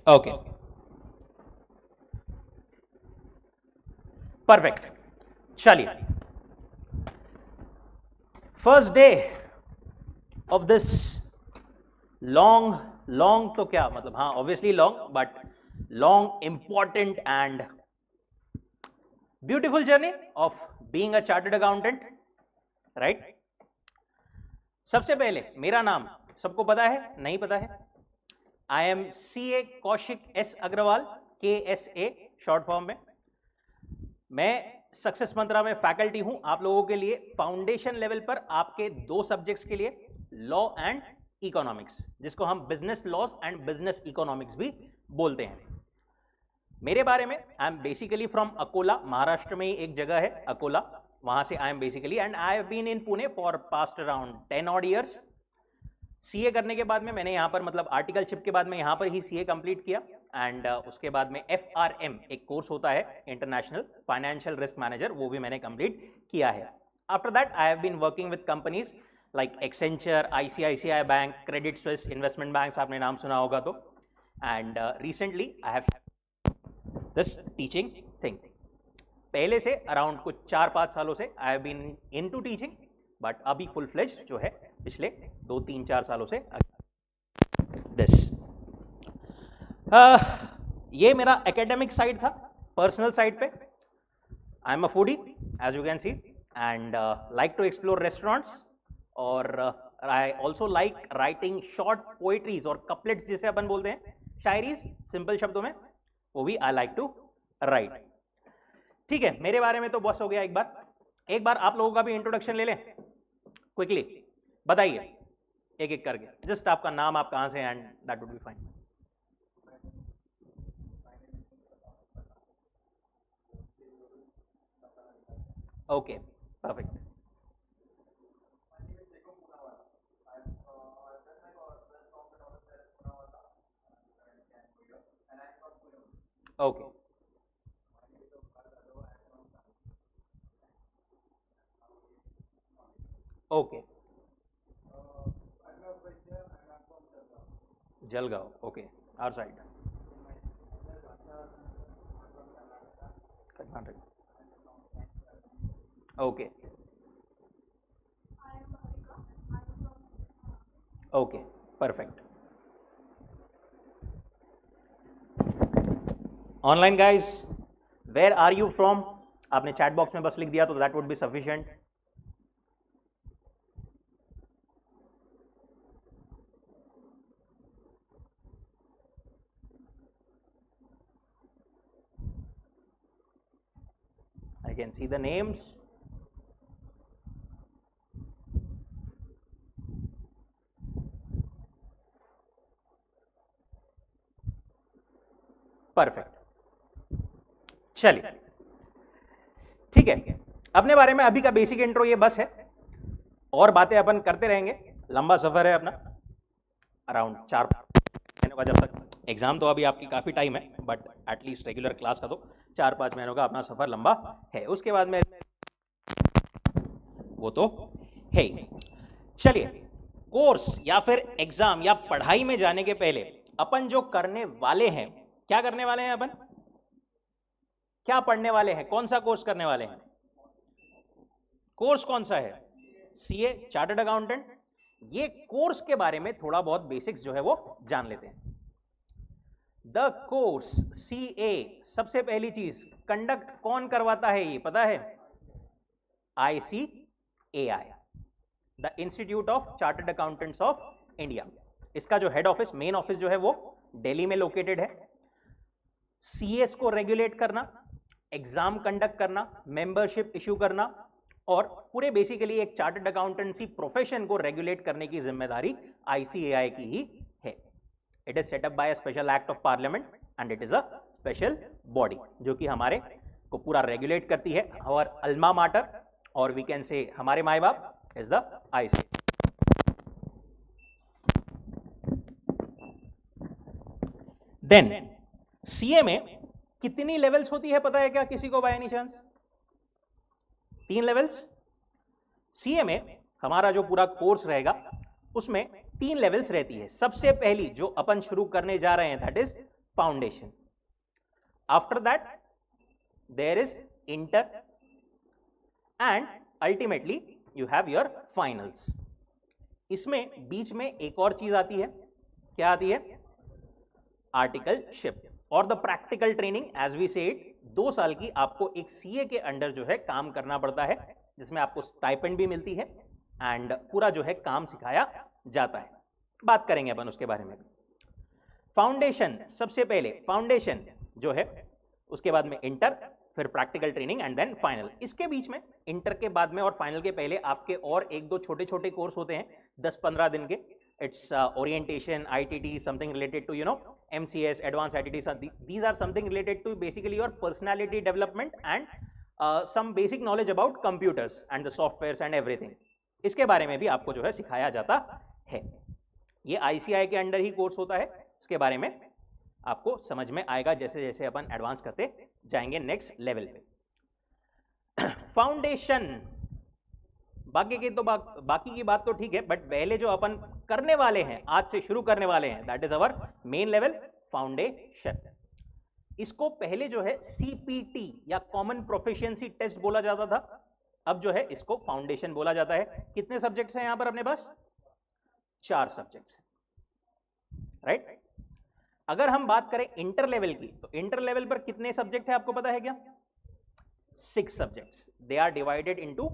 Okay, perfect. चलिए, first day of this long तो क्या मतलब, हाँ obviously long, but long important and beautiful journey of being a chartered accountant, right. सबसे पहले मेरा नाम सबको पता है, नहीं पता है? I am CA Kaushik S Agarwal, KSA short form में। मैं सक्सेस मंत्रा में फैकल्टी हूं आप लोगों के लिए फाउंडेशन लेवल पर, आपके 2 सब्जेक्ट्स के लिए, लॉ एंड इकोनॉमिक्स, जिसको हम business laws and business economics भी बोलते हैं। मेरे बारे में, I am basically from Akola, Maharashtra में ही एक जगह है अकोला, वहां से I am basically, and I have been in Pune for past around 10 odd years. CA करने के बाद में मैंने यहाँ पर, मतलब आर्टिकलशिप के बाद में यहाँ पर ही सीए कंप्लीट किया, एंड उसके बाद में FRM एक कोर्स होता है, इंटरनेशनल फाइनेंशियल रिस्क मैनेजर, वो भी मैंने कंप्लीट किया है। After that I have been working with companies like Accenture, ICICI bank, credit Suisse, investment banks, आपने नाम सुना होगा तो। And recently I have this teaching thing. पहले से अराउंड कुछ 4-5 सालों से I have been into teaching, but अभी फुल फ्लेज्ड जो है पिछले 2-3-4 सालों से दिस। ये मेरा एकेडमिक साइड था। पर्सनल साइड पे I am a foodie as you can see, and like to explore restaurants, और I also like writing short poetries और कपलेट्स जिसे अपन बोलते हैं, शायरीज सिंपल शब्दों में, वो भी आई लाइक टू राइट। ठीक है, मेरे बारे में तो बस हो गया। एक बार आप लोगों का भी इंट्रोडक्शन ले लें क्विकली, बताइए एक एक करके, जस्ट आपका नाम, आप कहां से, and that would be fine. Okay, perfect. Okay, okay, Jalgaon, okay, our side, Karnataka, okay, okay, perfect. Online guys, where are you from? आपने चैट बॉक्स में बस लिख दिया तो that would be sufficient. I can see the names. Perfect, चलिए ठीक है। अपने बारे में अभी का बेसिक इंट्रो ये बस है, और बातें अपन करते रहेंगे। लंबा सफर है अपना, अराउंड 4 महीनों का, जब तक एग्जाम तो अभी आपकी काफी टाइम है, बट एटलीस्ट रेगुलर क्लास का तो 4-5 महीनों का अपना सफर लंबा है। उसके बाद में वो तो है ही। चलिए, कोर्स या फिर एग्जाम या पढ़ाई में जाने के पहले अपन जो करने वाले हैं, क्या करने वाले हैं अपन, क्या पढ़ने वाले हैं, कौन सा कोर्स करने वाले हैं? कोर्स कौन सा है? CA chartered accountant. ये कोर्स के बारे में थोड़ा बहुत बेसिक्स जो है वो जान लेते हैं। द कोर्स सीए, सबसे पहली चीज, कंडक्ट कौन करवाता है ये पता है? ICAI, the institute of chartered accountants of India. इसका जो हेड ऑफिस, मेन ऑफिस जो है वो दिल्ली में लोकेटेड है। सीएस को रेगुलेट करना, एग्जाम कंडक्ट करना, मेंबरशिप इशू करना, और पूरे बेसिकली एक चार्टर्ड अकाउंटेंसी प्रोफेशन को रेगुलेट करने की जिम्मेदारी ICAI की ही है। It is set up by a special act of parliament and it is a special body जो कि हमारे को पूरा रेगुलेट करती है। और अल्मा माटर, और वी कैन से हमारे माए बाप is the ICAI। Then CA में कितनी लेवल्स होती है पता है क्या किसी को by any chance? 3 levels. CA में हमारा जो पूरा कोर्स रहेगा उसमें 3 लेवल्स रहती है। सबसे पहली जो अपन शुरू करने जा रहे हैं that is foundation. After that there is inter and ultimately you have your finals. इसमें बीच में एक और चीज आती है, क्या आती है? आर्टिकलशिप और the practical training as we said 2 साल की आपको एक सीए के अंडर जो है काम करना पड़ता है, जिसमें आपको स्टाइपेंड भी मिलती है एंड पूरा जो है काम सिखाया जाता है. बात करेंगे अपन उसके बारे में. फाउंडेशन, सबसे पहले फाउंडेशन जो है, उसके बाद में इंटर, फिर practical training and then final. इसके बीच में इंटर के बाद में और फाइनल के पहले आपके और एक दो छोटे छोटे कोर्स होते हैं 10-15 दिन के. It's orientation, ITT, something related to MCS, advanced ITT. These are something related to basically your personality development and some basic knowledge about computers and the softwares and everything. इसके बारे में भी आपको जो है सिखाया जाता है. ये ICI के अंडर ही कोर्स होता है. इसके बारे में आपको समझ में आएगा जैसे जैसे अपन एडवांस करते जाएंगे नेक्स्ट लेवल पे. फाउंडेशन, बाकी की बात तो ठीक है, बट पहले जो अपन करने वाले हैं, आज से शुरू करने वाले हैं, that is our main level, foundation. इसको पहले जो है CPT या कॉमन प्रोफिशिएंसी टेस्ट बोला जाता था, अब जो है इसको फाउंडेशन बोला जाता है. कितने सब्जेक्ट्स हैं यहां पर अपने पास? 4 सब्जेक्ट्स हैं, राइट. अगर हम बात करें इंटर लेवल की, तो इंटर लेवल पर कितने सब्जेक्ट है आपको पता है क्या? 6 subjects. They are divided into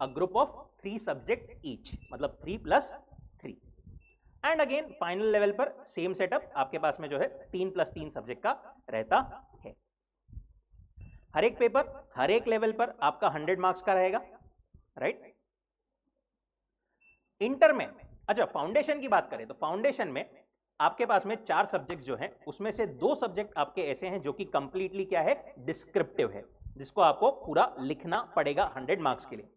a group of 3 subject each, मतलब 3+3. एंड अगेन फाइनल लेवल पर सेम सेटअप, आपके पास में जो है 3+3 सब्जेक्ट का रहता है. हर एक पेपर, हर एक लेवल पर आपका 100 मार्क्स का रहेगा, राइट. इंटर में, अच्छा फाउंडेशन की बात करें तो फाउंडेशन में आपके पास में 4 सब्जेक्ट्स जो हैं, उसमें से 2 सब्जेक्ट आपके ऐसे हैं जो कि कंप्लीटली क्या है? डिस्क्रिप्टिव है, जिसको आपको पूरा लिखना पड़ेगा 100 मार्क्स के लिए.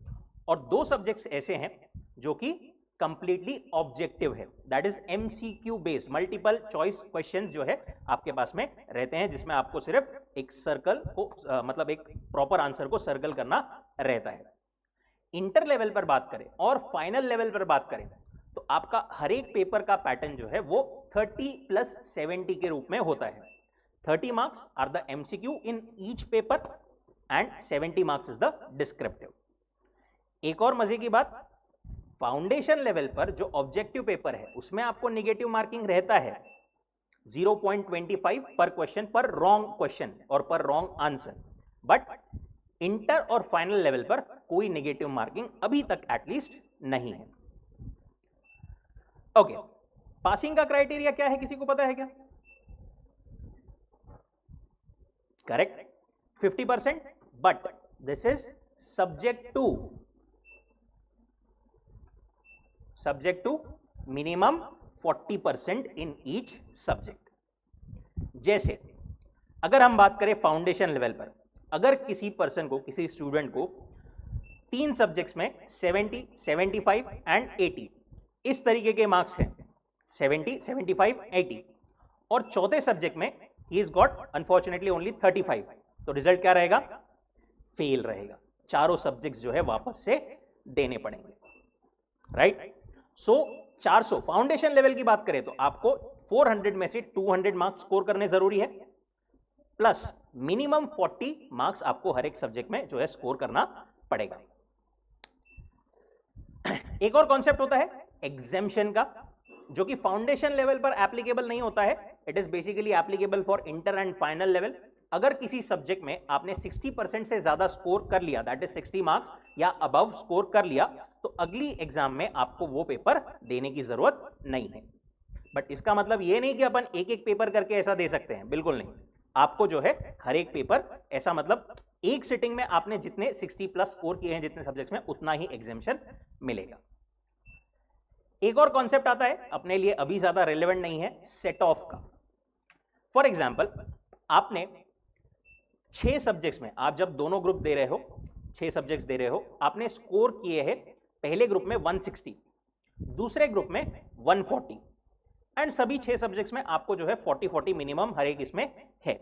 और 2 सब्जेक्ट्स ऐसे हैं जो कि कंप्लीटली ऑब्जेक्टिव है, that is MCQ based, multiple choice questions जो है आपके पास में रहते हैं, जिसमें आपको सिर्फ एक सर्कल को मतलब एक प्रॉपर आंसर को सर्कल करना रहता है. इंटर लेवल पर बात करें और फाइनल लेवल पर बात करें तो आपका हर एक पेपर का पैटर्न जो है वो 30+70 के रूप में होता है. 30 marks are the MCQ in each paper and 70 marks is the descriptive. एक और मजे की बात, फाउंडेशन लेवल पर जो ऑब्जेक्टिव पेपर है उसमें आपको नेगेटिव मार्किंग रहता है 0.25 पर क्वेश्चन, पर रॉन्ग क्वेश्चन और पर रॉन्ग आंसर. बट इंटर और फाइनल लेवल पर कोई नेगेटिव मार्किंग अभी तक एटलीस्ट नहीं है. ओके, पासिंग का क्राइटेरिया क्या है, किसी को पता है क्या? Correct, 50%, but this is subject to minimum 40% in each subject. जैसे अगर हम बात करें फाउंडेशन लेवल पर, अगर किसी पर्सन को, किसी स्टूडेंट को 3 सब्जेक्ट्स में 70, 75 एंड 80 इस तरीके के मार्क्स हैं, 70, 75, 80, और चौथे सब्जेक्ट में he is got unfortunately only 35, तो रिजल्ट क्या रहेगा? फेल रहेगा. चारों सब्जेक्ट्स जो है वापस से देने पड़ेंगे, राइट. सो 400 फाउंडेशन लेवल की बात करें तो आपको 400 में से 200 मार्क्स स्कोर करने जरूरी है, प्लस मिनिमम 40 मार्क्स आपको हर एक सब्जेक्ट में जो है स्कोर करना पड़ेगा. एक और कॉन्सेप्ट होता है एग्जेम्पशन का, जो कि फाउंडेशन लेवल पर एप्लीकेबल नहीं होता है. It is basically applicable for inter and final level. अगर किसी सब्जेक्ट में आपने 60% से ज्यादा स्कोर कर लिया, दैट इज 60 मार्क्स या अबव स्कोर कर लिया, तो अगली एग्जाम में आपको वो पेपर देने की जरूरत नहीं है. बट इसका मतलब ये नहीं कि अपन एक एक पेपर करके ऐसा दे सकते हैं, बिल्कुल नहीं. आपको जो है हर एक पेपर ऐसा, मतलब एक सिटिंग में आपने जितने 60+ स्कोर किए हैं जितने सब्जेक्ट्स में, उतना ही एग्जामिशन मिलेगा. एक और कॉन्सेप्ट आता है अपने लिए अभी ज्यादा रेलेवेंट नहीं है, सेट ऑफ का. फॉर एग्जाम्पल, आपने 6 सब्जेक्ट्स में, आप जब दोनों ग्रुप दे रहे हो, 6 सब्जेक्ट्स दे रहे हो, आपने स्कोर किए हैं पहले ग्रुप में 160, दूसरे ग्रुप में 140, एंड सभी 6 सब्जेक्ट्स में आपको जो है 40-40 मिनिमम हर एक इसमें है.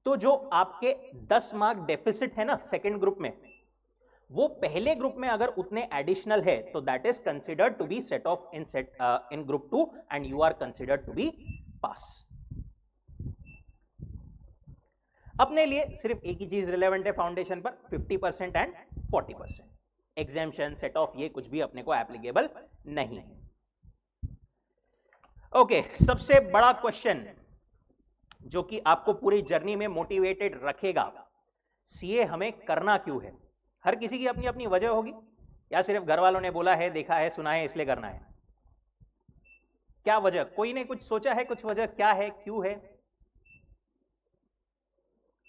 तो जो आपके 10 मार्क डेफिसिट है ना सेकेंड ग्रुप में, वो पहले ग्रुप में अगर उतने एडिशनल है तो that is considered to be set off in group 2 and you are considered to be pass. अपने लिए सिर्फ एक ही चीज रिलेवेंट है फाउंडेशन पर, 50% एंड 40%। एग्जाम्पशन, सेट ऑफ, ये कुछ भी अपने को एप्लीकेबल नहीं है। ओके, सबसे बड़ा क्वेश्चन जो कि आपको पूरी जर्नी में मोटिवेटेड रखेगा, सीए हमें करना क्यों है। हर किसी की अपनी अपनी वजह होगी, या सिर्फ घर वालों ने बोला है, देखा है, सुना है, इसलिए करना है। क्या वजह, कोई ने कुछ सोचा है, कुछ वजह क्या है, क्यों है।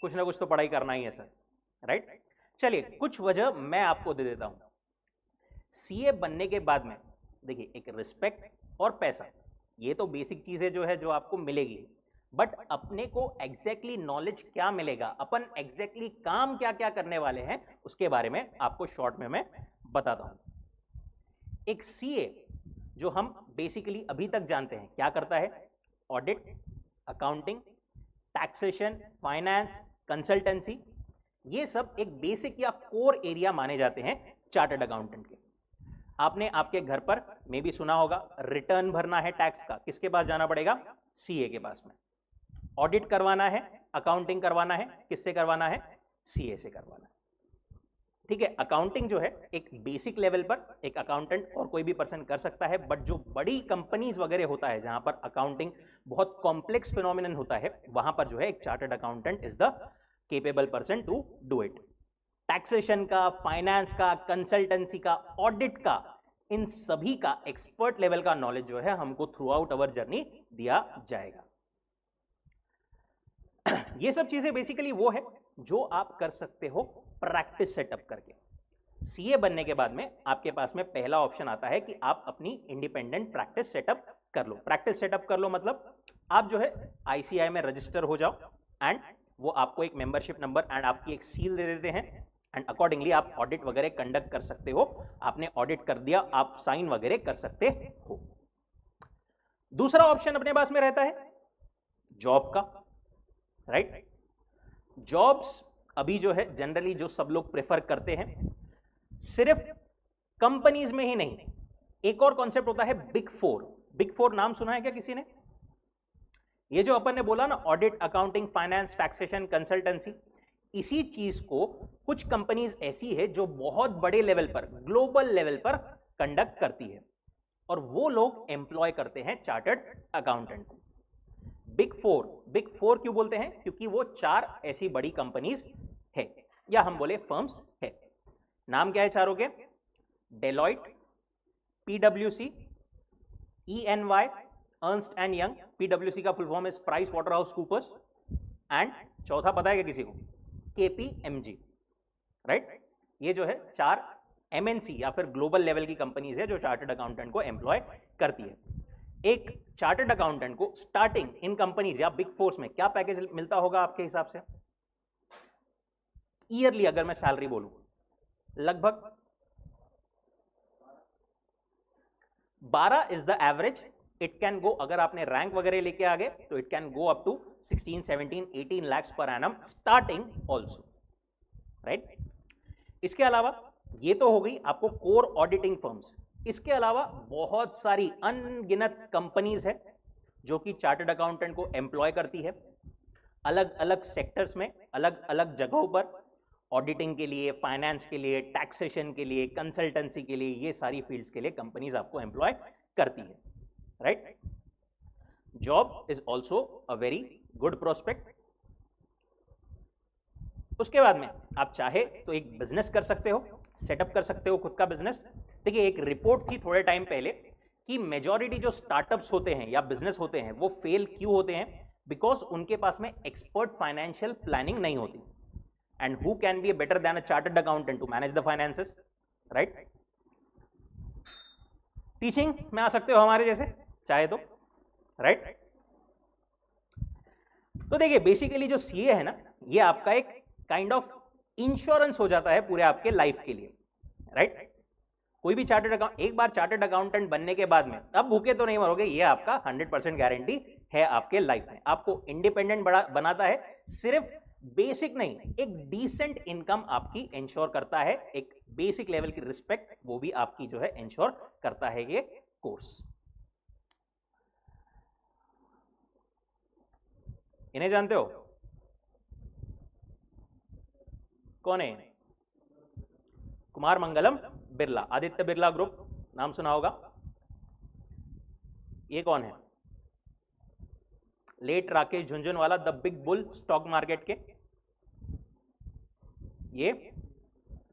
कुछ ना कुछ तो पढ़ाई करना ही है सर, राइट। चलिए कुछ वजह मैं आपको दे देता हूं। सीए बनने के बाद में देखिए, एक रिस्पेक्ट और पैसा, ये तो बेसिक चीजें जो है जो आपको मिलेगी, बट अपने को एग्जैक्टली नॉलेज क्या मिलेगा, अपन एग्जैक्टली काम क्या क्या करने वाले हैं, उसके बारे में आपको शॉर्ट में मैं बताता हूं। एक सीए जो हम बेसिकली अभी तक जानते हैं क्या करता है, audit, accounting, taxation, finance, consultancy, ये सब एक बेसिक या कोर एरिया माने जाते हैं चार्टर्ड अकाउंटेंट के। आपने आपके घर पर मे भी सुना होगा, रिटर्न भरना है टैक्स का, किसके पास जाना पड़ेगा, सीए के पास में। ऑडिट करवाना है, अकाउंटिंग करवाना है, किससे करवाना है, सीए से करवाना है। ठीक है, अकाउंटिंग जो है एक बेसिक लेवल पर एक अकाउंटेंट और कोई भी पर्सन कर सकता है, बट जो बड़ी कंपनीज वगैरह होता है जहां पर अकाउंटिंग बहुत कॉम्प्लेक्स फिनोमिनन होता है, वहां पर जो है एक chartered accountant is the capable person to do it. Taxation का, फाइनेंस का, कंसल्टेंसी का, ऑडिट का, इन सभी का एक्सपर्ट लेवल का नॉलेज जो है हमको थ्रू आउट अवर जर्नी दिया जाएगा। ये सब चीजें बेसिकली वो है जो आप कर सकते हो प्रैक्टिस सेटअप करके। सीए बनने के बाद में आपके पास में पहला ऑप्शन आता है कि आप अपनी इंडिपेंडेंट प्रैक्टिस सेटअप कर लो। प्रैक्टिस सेटअप कर लो मतलब आप जो है आईसीआई में रजिस्टर हो जाओ, एंड वो आपको एक मेंबरशिप नंबर एंड आपकी एक सील दे देते हैं, एंड अकॉर्डिंगली आप ऑडिट वगैरह कंडक्ट कर सकते हो। आपने ऑडिट कर दिया, आप साइन वगैरह कर सकते हो। दूसरा ऑप्शन अपने पास में रहता है जॉब का, राइट। जॉब्स अभी जो है जनरली जो सब लोग प्रेफर करते हैं, सिर्फ कंपनीज में ही नहीं, एक और कॉन्सेप्ट होता है बिग फोर। बिग फोर नाम सुना है क्या किसी ने? ये जो अपन ने बोला ना, audit, accounting, finance, taxation, consultancy, इसी चीज को कुछ कंपनीज ऐसी है जो बहुत बड़े लेवल पर, ग्लोबल लेवल पर कंडक्ट करती है, और वो लोग एम्प्लॉय करते हैं चार्टर्ड अकाउंटेंट को। बिग फोर, बिग फोर क्यों बोलते हैं? क्योंकि वो चार ऐसी बड़ी कंपनीज है, या हम बोले फर्म्स है। नाम क्या है चारों के? Deloitte, पीडब्ल्यूसी, ईएनवाई, Ernst and young. पीडब्ल्यूसी का full form is price water house coopers, and चौथा पता है क्या किसी को? KPMG, right. ये जो है चार एमएनसी या फिर ग्लोबल लेवल की कंपनीज है जो चार्टर्ड अकाउंटेंट को एम्प्लॉय करती है। एक चार्टर्ड अकाउंटेंट को स्टार्टिंग इन कंपनीज या बिग फोर्स में क्या पैकेज मिलता होगा आपके हिसाब से? ईयरली अगर मैं सैलरी बोलूं, लगभग 12 is the average. It can go, अगर आपने रैंक वगैरह लेके आ गए तो it can go up to 16, 17, 18 lakhs per annum starting also, right. इसके अलावा ये तो हो गई आपको कोर ऑडिटिंग फर्म्स। इसके अलावा बहुत सारी अनगिनत कंपनीज है जो कि चार्टर्ड अकाउंटेंट को एम्प्लॉय करती है, अलग अलग सेक्टर्स में, अलग अलग जगहों पर, ऑडिटिंग के लिए, फाइनेंस के लिए, टैक्सेशन के लिए, कंसल्टेंसी के लिए, ये सारी फील्ड्स के लिए कंपनीज आपको एम्प्लॉय करती है, right. Job is also a very good prospect. उसके बाद में आप चाहे तो एक बिजनेस कर सकते हो, सेटअप कर सकते हो खुद का बिजनेस। देखिए, एक रिपोर्ट थी थोड़े टाइम पहले कि मेजॉरिटी जो स्टार्टअप्स होते हैं या बिजनेस होते हैं वो फेल क्यों होते हैं? बिकॉज उनके पास में एक्सपर्ट फाइनेंशियल प्लानिंग नहीं होती। And who can be better than a chartered accountant to manage the finances, right. Teaching में आ सकते हो हमारे जैसे, चाहे तो, राइट। तो देखिए, बेसिकली जो सीए है ना, ये आपका एक काइंड ऑफ इंश्योरेंस हो जाता है पूरे आपके लाइफ के लिए, राइट। कोई भी चार्टर्ड अकाउंट, एक बार चार्टर्ड अकाउंटेंट बनने के बाद में अब भूखे तो नहीं मरोगे, ये आपका 100% गारंटी है आपके लाइफ में। आपको इंडिपेंडेंट बनाता है, सिर्फ बेसिक नहीं, एक डिसेंट इनकम आपकी इंश्योर करता है, एक बेसिक लेवल की रिस्पेक्ट वो भी आपकी जो है इंश्योर करता है ये कोर्स। इन्हें जानते हो? कौन है? कुमार मंगलम बिरला, आदित्य बिरला ग्रुप नाम सुना होगा। ये कौन है? Late Rakesh Jhunjhunwala, the big bull stock market के। ये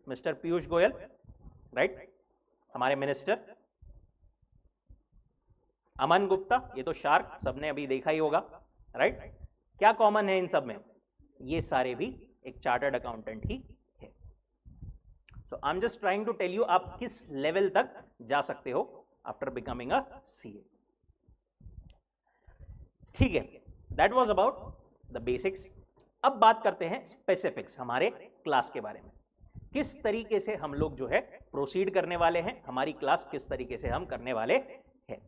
मिस्टर पीयूष गोयल, राइट, हमारे मिनिस्टर। अमन गुप्ता, ये तो शार्क, सबने अभी देखा ही होगा, राइट। क्या कॉमन है इन सब में? ये सारे भी एक चार्टर्ड अकाउंटेंट ही है। So I am just trying to tell you आप किस लेवल तक जा सकते हो आफ्टर बिकमिंग अ सीए। ठीक है, that was about the basics. अब बात करते हैं स्पेसिफिक्स, हमारे क्लास के बारे में। किस तरीके से हम लोग जो है प्रोसीड करने वाले हैं, हमारी क्लास किस तरीके से हम करने वाले हैं।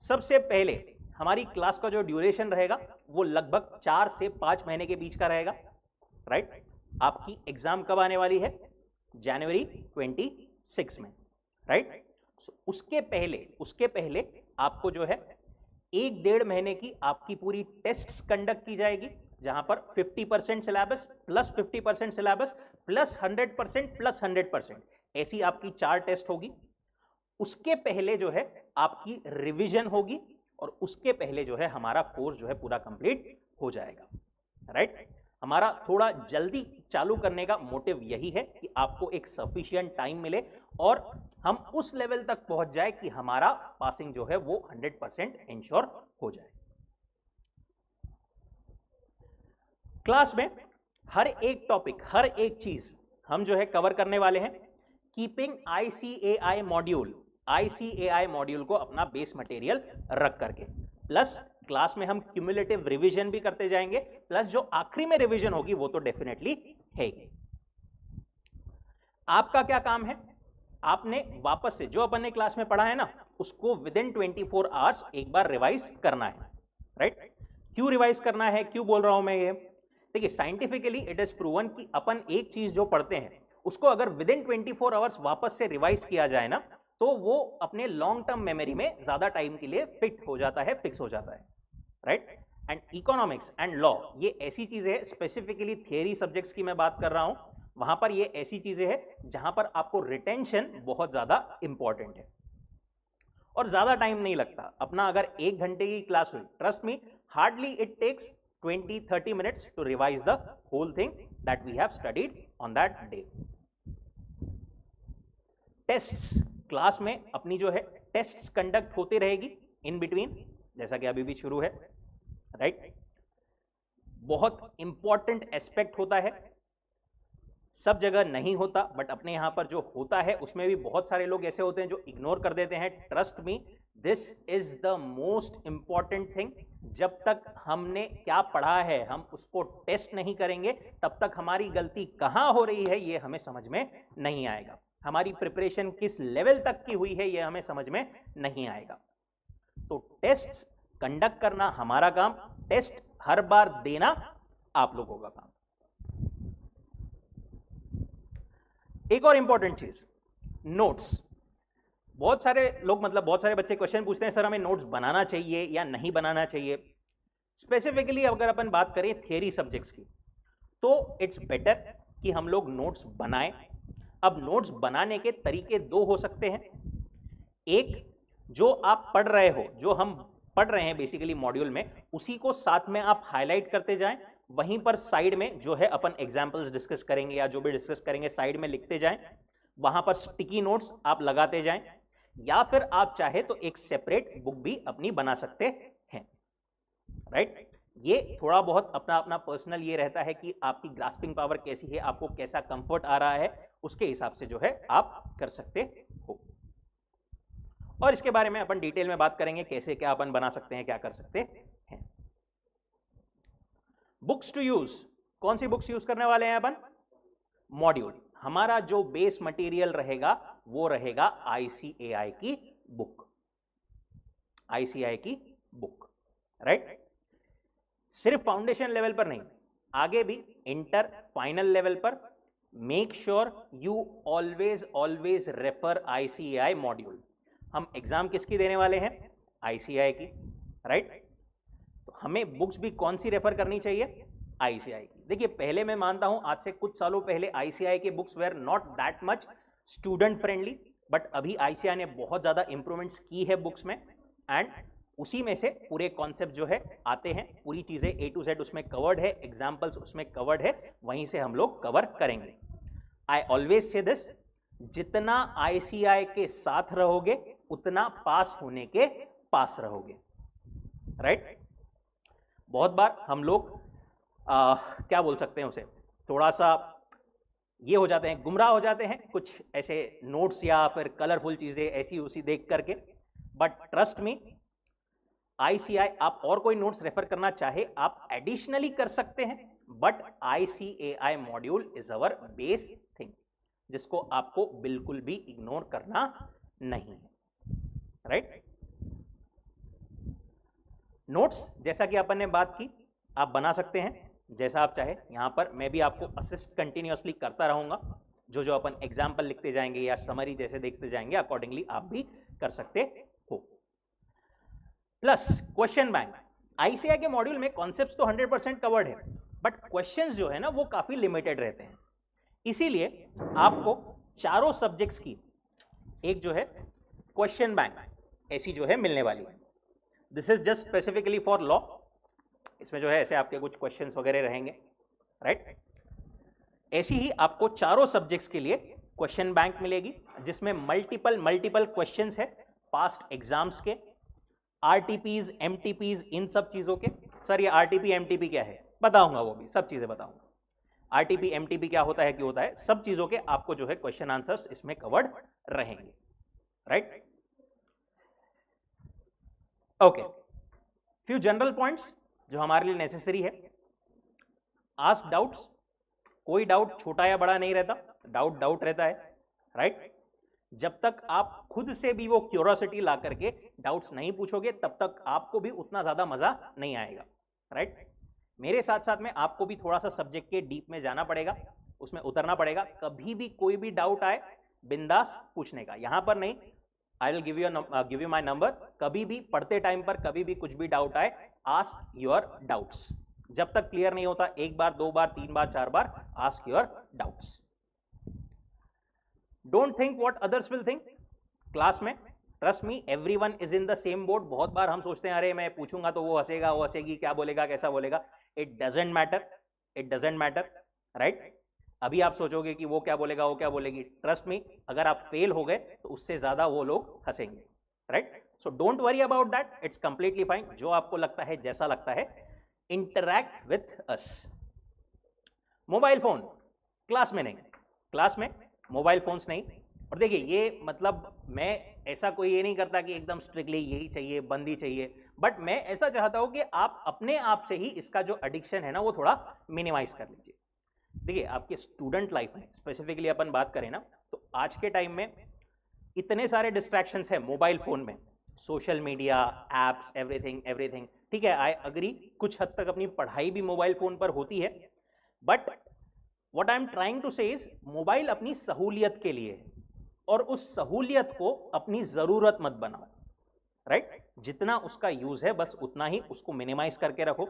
सबसे पहले हमारी क्लास का जो ड्यूरेशन रहेगा वो लगभग 4 से 5 महीने के बीच का रहेगा, राइट। आपकी एग्जाम कब आने वाली है? जनवरी 26 में, राइट। उसके पहले आपको जो है 1-1.5 महीने की आपकी पूरी टेस्ट्स कंडक्ट की जाएगी, जहां पर 50% syllabus plus 50% syllabus plus 100% plus 100%, ऐसी आपकी 4 टेस्ट होगी। उसके पहले जो है आपकी रिवीजन होगी और उसके पहले जो है हमारा कोर्स जो है पूरा कंप्लीट हो जाएगा, राइट। हमारा थोड़ा जल्दी चालू करने का मोटिव यही है कि आपको एक सफिशिएंट टाइम मिले और हम उस लेवल तक पहुंच जाए कि हमारा पासिंग जो है वो 100% इंश्योर हो जाए। क्लास में हर एक टॉपिक, हर एक चीज हम जो है कवर करने वाले हैं, कीपिंग ICAI मॉड्यूल को अपना बेस मटेरियल रख करके। प्लस क्लास में हम क्यूमुलेटिव रिवीजन भी करते जाएंगे, प्लस जो आखिरी में रिवीजन होगी वो तो डेफिनेटली है। आपका क्या काम है? आपने वापस से जो अपन ने क्लास में पढ़ा है ना, उसको विदिन 24 आवर्स एक बार रिवाइज करना है, राइट। क्यों रिवाइज करना है, क्यों बोल रहा हूं मैं ये? देखिए, साइंटिफिकली इट इज प्रूवन कि अपन एक चीज जो पढ़ते हैं उसको अगर विदिन 24 आवर्स वापस से रिवाइज किया जाए ना, तो वो अपने लॉन्ग टर्म मेमोरी में ज्यादा टाइम के लिए फिट हो जाता है, फिक्स हो जाता है, right. And economics and law ये ऐसी चीजें है, स्पेसिफिकली थियरी सब्जेक्ट्स की मैं बात कर रहा हूं, वहां पर ये ऐसी चीजें है जहां पर आपको रिटेंशन बहुत ज्यादा इंपॉर्टेंट है और ज्यादा टाइम नहीं लगता। अपना अगर 1 घंटे की क्लास हुई, trust me, hardly it takes 20-30 minutes to revise the whole thing that we have studied on that day. Tests, class में अपनी जो है टेस्ट्स कंडक्ट होती रहेगी इन बिटवीन, जैसा कि अभी भी शुरू है, राइट। बहुत इंपॉर्टेंट एस्पेक्ट होता है, सब जगह नहीं होता, बट अपने यहां पर जो होता है उसमें भी बहुत सारे लोग ऐसे होते हैं जो इग्नोर कर देते हैं। Trust me, this is the most important thing. जब तक हमने क्या पढ़ा है हम उसको टेस्ट नहीं करेंगे, तब तक हमारी गलती कहां हो रही है ये हमें समझ में नहीं आएगा, हमारी प्रिपरेशन किस लेवल तक की हुई है ये हमें समझ में नहीं आएगा। तो टेस्ट कंडक्ट करना हमारा काम, टेस्ट हर बार देना आप लोगों का काम। एक और इंपॉर्टेंट चीज, नोट्स। बहुत सारे लोग, मतलब बहुत सारे बच्चे क्वेश्चन पूछते हैं, सर हमें नोट्स बनाना चाहिए या नहीं बनाना चाहिए। स्पेसिफिकली अगर अपन बात करें थियरी सब्जेक्ट्स की, तो इट्स बेटर कि हम लोग नोट्स बनाएं। अब नोट्स बनाने के तरीके 2 हो सकते हैं। एक, जो आप पढ़ रहे हो, जो हम पढ़ रहे हैं बेसिकली मॉड्यूल में, उसी को साथ में आप हाईलाइट करते जाएं, वहीं पर साइड में जो है अपन एग्जाम्पल्स डिस्कस करेंगे या जो भी डिस्कस करेंगे साइड में लिखते जाएं, वहां पर स्टिकी नोट्स आप लगाते जाएं, या फिर आप चाहे तो एक सेपरेट बुक भी अपनी बना सकते हैं, राइट। ये थोड़ा बहुत अपना अपना पर्सनल ये रहता है कि आपकी ग्रास्पिंग पावर कैसी है, आपको कैसा कंफर्ट आ रहा है, उसके हिसाब से जो है आप कर सकते हो। और इसके बारे में अपन डिटेल में बात करेंगे, कैसे क्या अपन बना सकते हैं, क्या कर सकते हैं। बुक्स टू यूज, कौन सी बुक्स यूज करने वाले हैं अपन? मॉड्यूल। हमारा जो बेस मटेरियल रहेगा वो रहेगा ICAI की बुक, ICAI की बुक, राइट। सिर्फ फाउंडेशन लेवल पर नहीं, आगे भी इंटर फाइनल लेवल पर make sure you always refer ICAI module. हम एग्जाम किसकी देने वाले हैं? ICAI की, राइट। तो हमें बुक्स भी कौन सी रेफर करनी चाहिए? आईसीआई की। देखिए पहले मैं मानता हूं आज से कुछ सालों पहले आईसीआई के books were not that much student friendly, but अभी आईसीआई ने बहुत ज्यादा इंप्रूवमेंट्स की है बुक्स में, एंड उसी में से पूरे कॉन्सेप्ट जो है आते हैं, पूरी चीजें A to Z उसमें कवर्ड है, एग्जाम्पल्स उसमें कवर्ड है, वहीं से हम लोग कवर करेंगे। आई ऑलवेज से दिस, जितना आईसीआई के साथ रहोगे उतना पास होने के पास रहोगे, राइट? बहुत बार हम लोग क्या बोल सकते हैं उसे, थोड़ा सा ये हो जाते हैं, गुमराह हो जाते हैं कुछ ऐसे नोट्स या फिर कलरफुल चीजें ऐसी उसी देख करके, बट ट्रस्ट मी आईसीआई आप और कोई नोट्स रेफर करना चाहे आप एडिशनली कर सकते हैं, but ICAI module is our base thing, जिसको आपको बिल्कुल भी इग्नोर करना नहीं है, राइट? नोट्स जैसा कि अपन ने बात की आप बना सकते हैं जैसा आप चाहे, यहां पर मैं भी आपको असिस्ट कंटिन्यूअसली करता रहूंगा, जो जो अपन एग्जाम्पल लिखते जाएंगे या समरी जैसे देखते जाएंगे अकॉर्डिंगली आप भी कर सकते हो। प्लस क्वेश्चन बैंक, आईसीआई के मॉड्यूल में कॉन्सेप्ट्स तो 100% कवर्ड है, बट क्वेश्चंस जो है ना वो काफी लिमिटेड रहते हैं, इसीलिए आपको चारों सब्जेक्ट्स की एक जो है क्वेश्चन बैंक ऐसी जो है मिलने वाली है। This is just specifically for law, इसमें जो है ऐसे आपके कुछ क्वेश्चंस वगैरह रहेंगे, राइट? ऐसी ही आपको चारों सब्जेक्ट्स के लिए क्वेश्चन बैंक मिलेगी, जिसमें मल्टीपल क्वेश्चंस है पास्ट एग्जाम्स के, आरटीपीज, एमटीपीज, इन सब चीजों के। सर ये आरटीपी एमटीपी क्या है बताऊंगा, वो भी सब चीजें बताऊंगा, आरटीपी एमटीपी क्या होता है, क्यों होता है, सब चीजों के आपको जो है क्वेश्चन आंसर्स इसमें कवर्ड रहेंगे, right? Okay, few general points जो हमारे लिए नेसेसरी है। आस्क डाउट्स, कोई डाउट छोटा या बड़ा नहीं रहता, डाउट डाउट रहता है, राइट? जब तक आप खुद से भी वो क्यूरियोसिटी ला करके डाउट्स नहीं पूछोगे तब तक आपको भी उतना ज्यादा मजा नहीं आएगा, राइट? मेरे साथ साथ में आपको भी थोड़ा सा सब्जेक्ट के डीप में जाना पड़ेगा, उसमें उतरना पड़ेगा। कभी भी कोई भी डाउट आए बिंदास पूछने का, यहां पर नहीं, I will give you my number, कभी भी पढ़ते टाइम पर कभी भी कुछ भी डाउट आए, आस्क योर डाउट्स, जब तक क्लियर नहीं होता, एक बार, दो बार, तीन बार, चार बार, ask your doubts. Don't think what others will think class में, trust me everyone is in the same boat. बहुत बार हम सोचते हैं अरे मैं पूछूंगा तो वो हंसेगा, वो हंसेगी, क्या बोलेगा, कैसा बोलेगा, it doesn't matter, it doesn't matter, right? अभी आप सोचोगे कि वो क्या बोलेगा, वो क्या बोलेगी, ट्रस्ट मी अगर आप फेल हो गए तो उससे ज्यादा वो लोग हंसेंगे, right? So don't worry about that, it's completely fine, जो आपको लगता है जैसा लगता है, interact with us. Mobile phone class में नहीं, क्लास में मोबाइल फोन्स नहीं। और देखिए ये मतलब मैं ऐसा कोई ये नहीं करता कि एकदम स्ट्रिक्टली यही चाहिए, बंद ही चाहिए, बट मैं ऐसा चाहता हूं कि आप अपने आप से ही इसका जो एडिक्शन है ना वो थोड़ा मिनिमाइज कर लीजिए। देखिए आपके स्टूडेंट लाइफ में स्पेसिफिकली अपन बात करें ना, तो आज के टाइम में इतने सारे डिस्ट्रैक्शंस है मोबाइल फोन में, social media, apps, everything everything, ठीक है, आई अग्री, कुछ हद तक अपनी पढ़ाई भी मोबाइल फोन पर होती है, but what I am trying to say is mobile अपनी सहूलियत के लिए है, और उस सहूलियत को अपनी जरूरत मत बनाओ, राइट? जितना उसका यूज है बस उतना ही उसको मिनिमाइज करके रखो।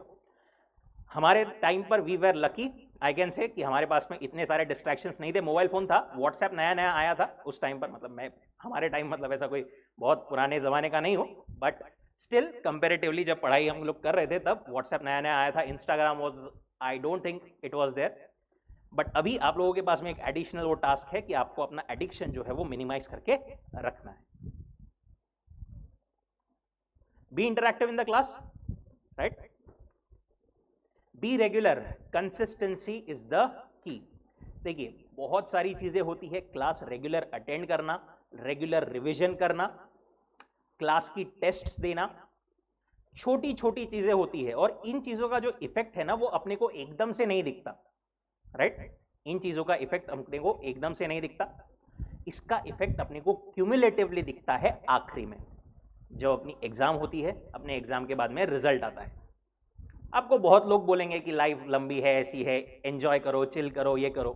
हमारे टाइम पर we were lucky, I can say, कि हमारे पास में इतने सारे डिस्ट्रैक्शंस नहीं थे, मोबाइल फोन था, व्हाट्सएप नया नया आया था उस टाइम पर, मतलब मैं हमारे टाइम मतलब ऐसा कोई बहुत पुराने जमाने का नहीं हो, बट स्टिल कंपेरेटिवली जब पढ़ाई हम लोग कर रहे थे तब व्हाट्सएप नया नया आया था, Instagram was, I don't think it was there, but अभी आप लोगों के पास में एक एडिशनल वो टास्क है कि आपको अपना एडिक्शन जो है वो मिनिमाइज करके रखना है। Be interactive in the class, right? Be regular, consistency is the key. देखिए बहुत सारी चीजें होती है, क्लास रेगुलर अटेंड करना, रेगुलर रिवीजन करना, क्लास की टेस्ट्स देना, छोटी छोटी चीजें होती है, और इन चीजों का जो इफेक्ट है ना वो अपने को एकदम से नहीं दिखता, राइट? इन चीजों का इफेक्ट अपने को एकदम से नहीं दिखता, इसका इफेक्ट अपने को क्यूमुलेटिवली दिखता है आखिरी में, जब अपनी एग्जाम होती है, अपने एग्जाम के बाद में रिजल्ट आता है। आपको बहुत लोग बोलेंगे कि लाइफ लंबी है, ऐसी है, एंजॉय करो, चिल करो, ये करो,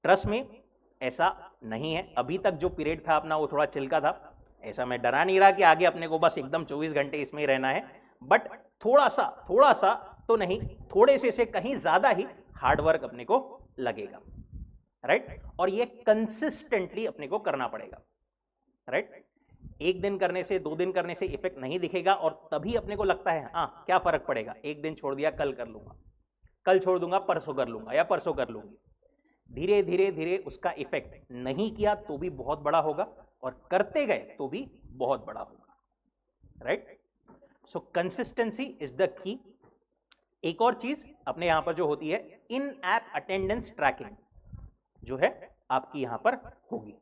ट्रस्ट में ऐसा नहीं है। अभी तक जो पीरियड था अपना वो थोड़ा चिल का था, ऐसा मैं डरा नहीं रहा कि आगे अपने को बस एकदम 24 घंटे इसमें ही रहना है, बट थोड़ा सा तो नहीं, थोड़े से कहीं ज्यादा ही हार्डवर्क अपने को लगेगा, राइट। और ये कंसिस्टेंटली अपने को करना पड़ेगा, राइट। एक दिन करने से, 2 दिन करने से इफेक्ट नहीं दिखेगा और तभी अपने को लगता है हाँ क्या फर्क पड़ेगा, एक दिन छोड़ दिया कल कर लूंगा, कल छोड़ दूंगा परसों कर लूंगा या परसों कर लूंगी। धीरे धीरे धीरे उसका इफेक्ट नहीं किया तो भी बहुत बड़ा होगा और करते गए तो भी बहुत बड़ा होगा, right. So consistency is the की। एक और चीज अपने यहां पर जो होती है, इन ऐप अटेंडेंस ट्रैकिंग जो है आपकी यहां पर होगी,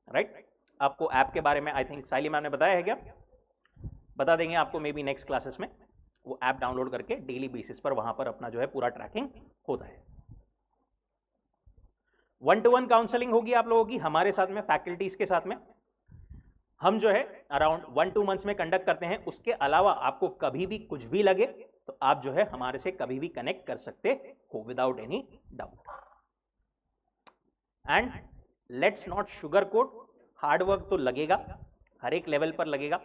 राइट। आपको ऐप के बारे में आई थिंक साइली मैम ने बताया है क्या, बता देंगे आपको मे बी नेक्स्ट क्लासेस में। वो ऐप डाउनलोड करके डेली बेसिस पर वहां पर अपना जो है पूरा ट्रैकिंग होता है। 1-to-1 काउंसलिंग होगी आप लोगों की हमारे साथ में, फैकल्टीज के साथ में। हम जो है अराउंड 1-2 मंथ्स में कंडक्ट करते हैं। उसके अलावा आपको कभी भी कुछ भी लगे तो आप जो है हमारे से कभी भी कनेक्ट कर सकते हो without any doubt. And let's not sugar coat, hard work तो लगेगा, हर एक लेवल पर लगेगा।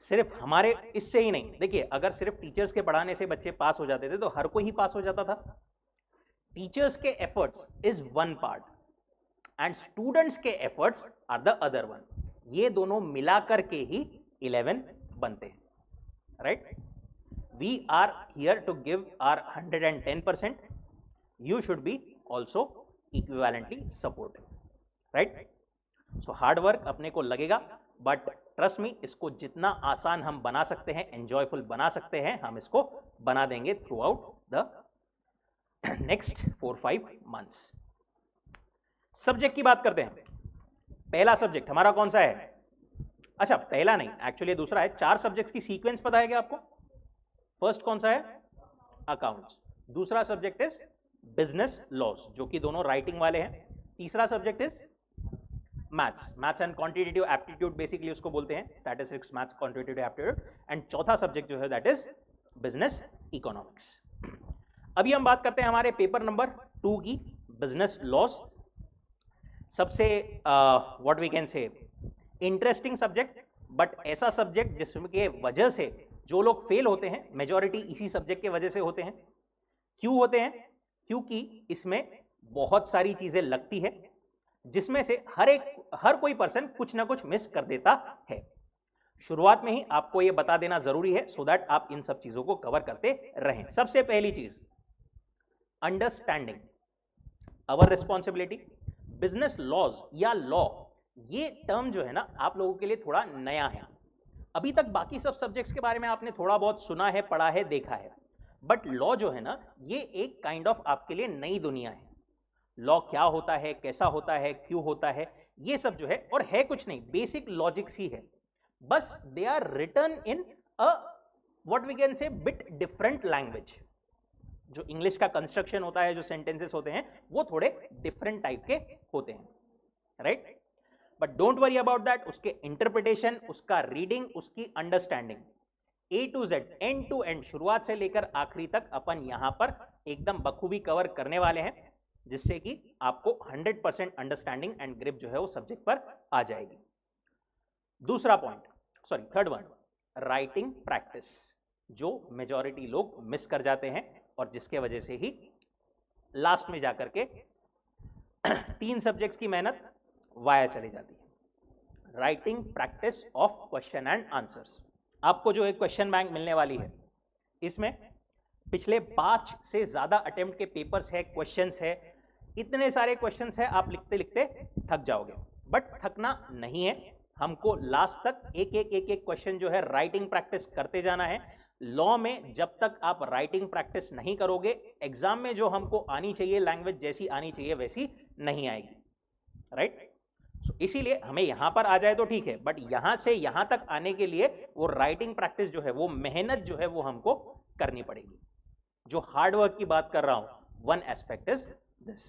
सिर्फ हमारे इससे ही नहीं, देखिए अगर सिर्फ टीचर्स के पढ़ाने से बच्चे पास हो जाते थे तो हर कोई ही पास हो जाता था। टीचर्स के efforts is one part and students के efforts are the other one. ये दोनों मिलाकर के ही 11 बनते हैं, right. We are here to give our 110%, you should be also equivalently supportive, right? So hard work अपने को लगेगा, but trust me, इसको जितना आसान हम बना सकते हैं, enjoyful बना सकते हैं, हम इसको बना देंगे throughout the next 4-5 months। Subject की बात करते हैं। पहला सब्जेक्ट हमारा कौन सा है? अच्छा पहला नहीं, एक्चुअली दूसरा है। 4 सब्जेक्ट्स की सीक्वेंस पता है क्या आपको? फर्स्ट कौन सा है? अकाउंट्स। दूसरा सब्जेक्ट इज बिजनेस लॉज, जो कि दोनों राइटिंग वाले हैं। तीसरा subject is maths and quantitative aptitude, basically उसको बोलते हैं statistics, maths, quantitative aptitude. And चौथा सब्जेक्ट जो है दैट इज बिजनेस इकोनॉमिक्स। अभी हम बात करते हैं हमारे पेपर नंबर 2 की, बिजनेस लॉज। सबसे what we can say interesting subject, but ऐसा सब्जेक्ट जिसके वजह से जो लोग फेल होते हैं मेजॉरिटी इसी सब्जेक्ट के वजह से होते हैं। क्यों होते हैं? क्योंकि इसमें बहुत सारी चीजें लगती है जिसमें से हर कोई पर्सन कुछ ना कुछ मिस कर देता है। शुरुआत में ही आपको यह बता देना जरूरी है सो दैट आप इन सब चीजों को कवर करते रहें। सबसे पहली चीज, understanding our responsibility. Business laws या लॉ, ये टर्म जो है ना आप लोगों के लिए थोड़ा नया है। अभी तक बाकी सब सब्जेक्ट्स के बारे में आपने थोड़ा बहुत सुना है, पढ़ा है, देखा है, बट लॉ जो है ना ये एक काइंड ऑफ आपके लिए नई दुनिया है। लॉ क्या होता है, कैसा होता है, क्यों होता है, ये सब जो है, और है कुछ नहीं, बेसिक लॉजिक्स ही है, बस they are written in a what we can say bit different language. जो इंग्लिश का कंस्ट्रक्शन होता है, जो सेंटेंसेस होते हैं, वो थोड़े डिफरेंट टाइप के होते हैं, right. But don't worry about that. उसके इंटरप्रिटेशन, उसका रीडिंग, उसकी understanding, A to Z, end to end, शुरुआत से लेकर आखिरी तक अपन यहां पर एकदम बखूबी कवर करने वाले हैं, जिससे कि आपको 100% अंडरस्टैंडिंग एंड ग्रिप जो है वो सब्जेक्ट पर आ जाएगी। दूसरा point, sorry third one, writing practice, जो मेजॉरिटी लोग मिस कर जाते हैं और जिसके वजह से ही लास्ट में जाकर के 3 सब्जेक्ट्स की मेहनत वाया चली जाती है। Writing practice of question and answers. आपको जो एक क्वेश्चन बैंक मिलने वाली है, इसमें पिछले 5 से ज्यादा अटेम्प्ट के पेपर्स है, क्वेश्चंस है, इतने सारे क्वेश्चंस है, आप लिखते लिखते थक जाओगे, बट थकना नहीं है। हमको लास्ट तक एक एक क्वेश्चन जो है राइटिंग प्रैक्टिस करते जाना है। लॉ में जब तक आप राइटिंग प्रैक्टिस नहीं करोगे, एग्जाम में जो हमको आनी चाहिए लैंग्वेज, जैसी आनी चाहिए वैसी नहीं आएगी, राइट। इसीलिए हमें यहां पर आ जाए तो ठीक है, बट यहां से यहां तक आने के लिए वो राइटिंग प्रैक्टिस जो है, वो मेहनत जो है वो हमको करनी पड़ेगी। जो हार्डवर्क की बात कर रहा हूं, one aspect is this,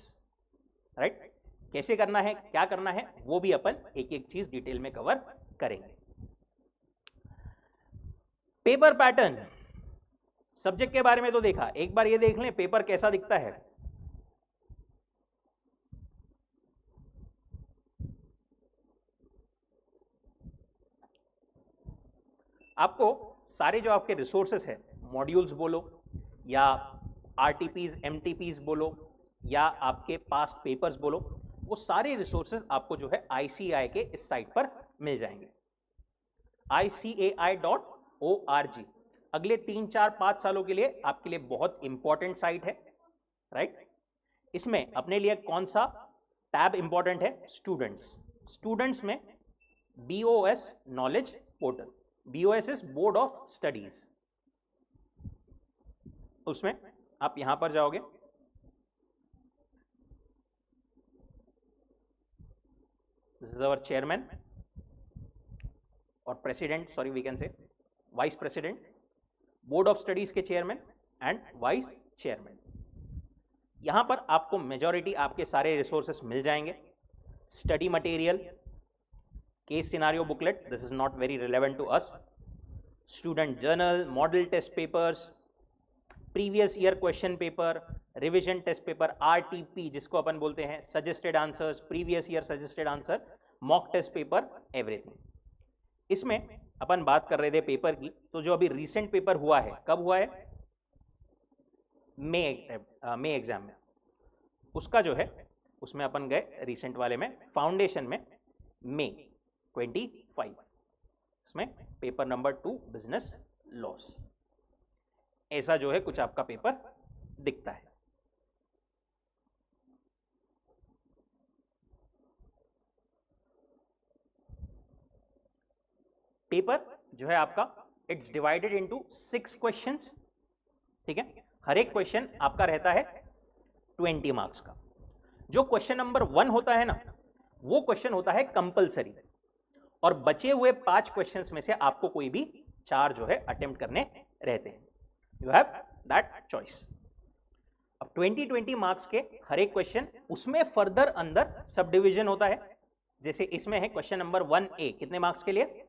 right. कैसे करना है, क्या करना है, वो भी अपन एक एक चीज डिटेल में कवर करेंगे। पेपर पैटर्न, सब्जेक्ट के बारे में तो देखा, एक बार ये देख लें पेपर कैसा दिखता है। आपको सारे जो आपके रिसोर्सेस है, मॉड्यूल्स बोलो या आरटीपीज एमटीपीज बोलो या आपके पास्ट पेपर्स बोलो, वो सारे रिसोर्सेज आपको जो है ICAI के इस साइट पर मिल जाएंगे, ICAI.org। अगले 3, 4, 5 सालों के लिए आपके लिए बहुत इंपॉर्टेंट साइट है, राइट। इसमें अपने लिए कौन सा टैब इंपॉर्टेंट है? स्टूडेंट्स। स्टूडेंट्स में BOS knowledge portal, BOS is board of studies, उसमें आप यहां पर जाओगे, दिस इज आवर चेयरमैन और president, sorry we can say vice president, board of studies के चेयरमैन एंड वाइस चेयरमैन। यहां पर आपको मेजॉरिटी आपके सारे रिसोर्सेस मिल जाएंगे, study material, case scenario booklet, this is not very relevant to us, student journal, model test papers, previous year question paper, revision test paper, RTP जिसको अपन बोलते हैं, suggested answers, previous year suggested answer, mock test paper, everything. इसमें अपन बात कर रहे थे पेपर की, तो जो अभी रिसेंट पेपर हुआ है, कब हुआ है? मई एग्जाम में, उसका जो है उसमें अपन गए रिसेंट वाले में, फाउंडेशन में मई 25, इसमें पेपर नंबर 2 बिजनेस लॉस, ऐसा जो है कुछ आपका पेपर दिखता है। पेपर जो है आपका इट्स डिवाइडेड इनटू 6 क्वेश्चंस, ठीक है। हर एक क्वेश्चन आपका रहता है 20 मार्क्स का। जो क्वेश्चन नंबर 1 होता है ना, वो क्वेश्चन होता है कंपलसरी, और बचे हुए 5 क्वेश्चंस में से आपको कोई भी 4 जो है अटेम्प्ट करने रहते हैं, यू हैव दैट चॉइस। अब 20 मार्क्स के हर एक क्वेश्चन, उसमें फर्दर अंदर सब डिविजन होता है, जैसे इसमें है क्वेश्चन नंबर 1A, कितने मार्क्स के लिए?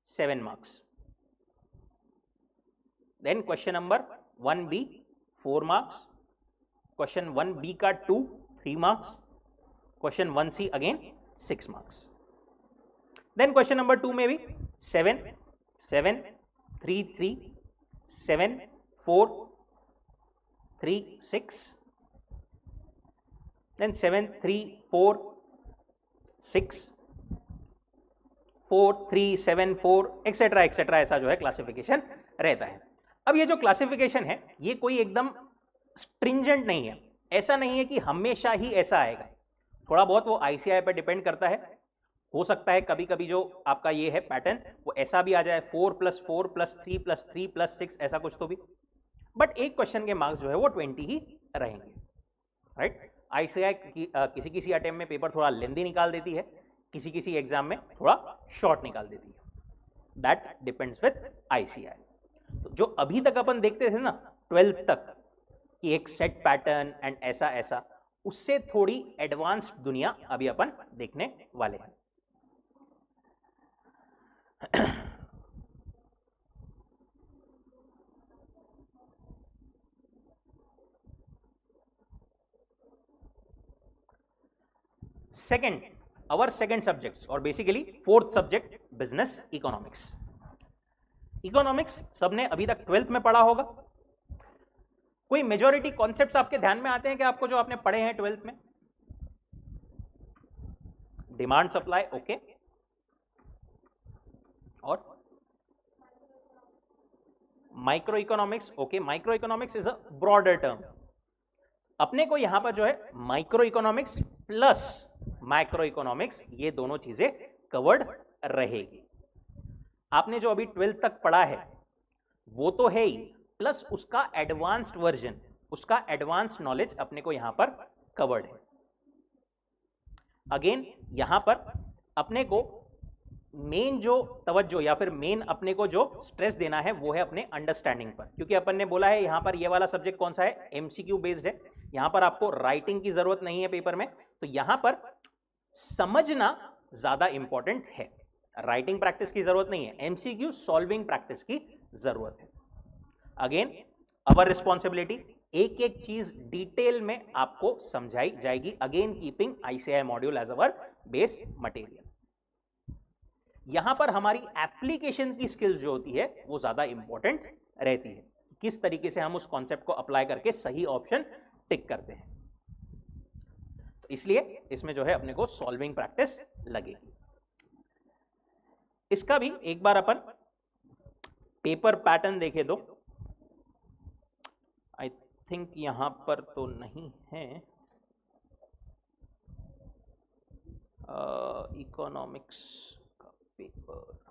7 marks. Then question number 1B 4 marks, question 1B का 2 3 marks, question 1C again 6 marks. Then question number 2 में भी 7 7 3 3 7 4 3 6, देन 7 3 4 6 4 3 7 4 एक्सेट्रा एक्सेट्रा, ऐसा जो है क्लासिफिकेशन रहता है। अब ये जो क्लासिफिकेशन है, ये कोई एकदम स्ट्रिंजेंट नहीं है, ऐसा नहीं है कि हमेशा ही ऐसा आएगा, थोड़ा बहुत वो ICAI पर डिपेंड करता है। हो सकता है कभी कभी जो आपका ये है पैटर्न, वो ऐसा भी आ जाए 4 + 4 + 3 + 3 + 6, ऐसा कुछ तो भी, बट एक क्वेश्चन के मार्क्स जो है वो 20 ही रहेंगे, राइट। ICAI किसी किसी अटेम्प्ट में पेपर थोड़ा लेंदी निकाल देती है, किसी किसी एग्जाम में थोड़ा शॉर्ट निकाल देती है, दैट डिपेंड्स विद ICAI। तो जो अभी तक अपन देखते थे ना 12th तक कि एक सेट पैटर्न एंड ऐसा ऐसा, उससे थोड़ी एडवांस्ड दुनिया अभी अपन देखने वाले हैं। सेकेंड, our second subjects और basically 4th subject business economics. Economics सबने अभी तक 12th में पढ़ा होगा। कोई मेजॉरिटी कॉन्सेप्ट्स आपके ध्यान में आते हैं कि आपको जो आपने पढ़े हैं 12th में? डिमांड सप्लाई, ओके, और micro economics, okay. Micro economics is a broader term, अपने को यहां पर जो है micro economics plus macro economics, ये दोनों चीजें कवर्ड रहेगी। आपने जो अभी 12th तक पढ़ा है वो तो है ही, प्लस उसका एडवांस्ड वर्जन, उसका एडवांस्ड नॉलेज अपने को यहां पर कवर्ड है। अगेन यहां पर अपने को मेन जो तवज्जो या फिर मेन अपने को जो स्ट्रेस देना है वो है अपने अंडरस्टैंडिंग पर, क्योंकि अपन ने बोला है यहां पर ये वाला सब्जेक्ट कौन सा है? MCQ बेस्ड है। यहां पर आपको राइटिंग की जरूरत नहीं है पेपर में, तो यहां पर समझना ज्यादा इंपॉर्टेंट है, राइटिंग प्रैक्टिस की जरूरत नहीं है, MCQ सॉल्विंग प्रैक्टिस की जरूरत है। अगेन अवर रिस्पॉन्सिबिलिटी, एक एक चीज डिटेल में आपको समझाई जाएगी, again keeping ICAI module as our base material. यहां पर हमारी एप्लीकेशन की स्किल्स जो होती है वो ज्यादा इंपॉर्टेंट रहती है, किस तरीके से हम उस कॉन्सेप्ट को अप्लाई करके सही ऑप्शन टिक करते हैं। तो इसलिए इसमें जो है अपने को सॉल्विंग प्रैक्टिस लगेगी। इसका भी एक बार अपन पेपर पैटर्न देखे तो आई थिंक यहां पर तो नहीं है, इकोनॉमिक्स का पेपर।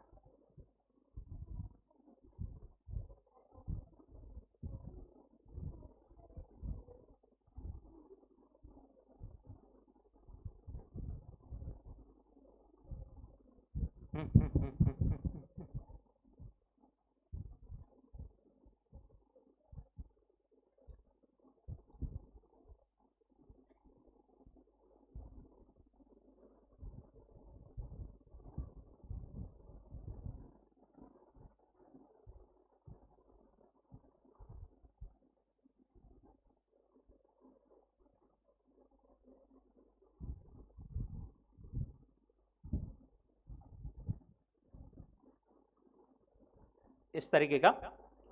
इस तरीके का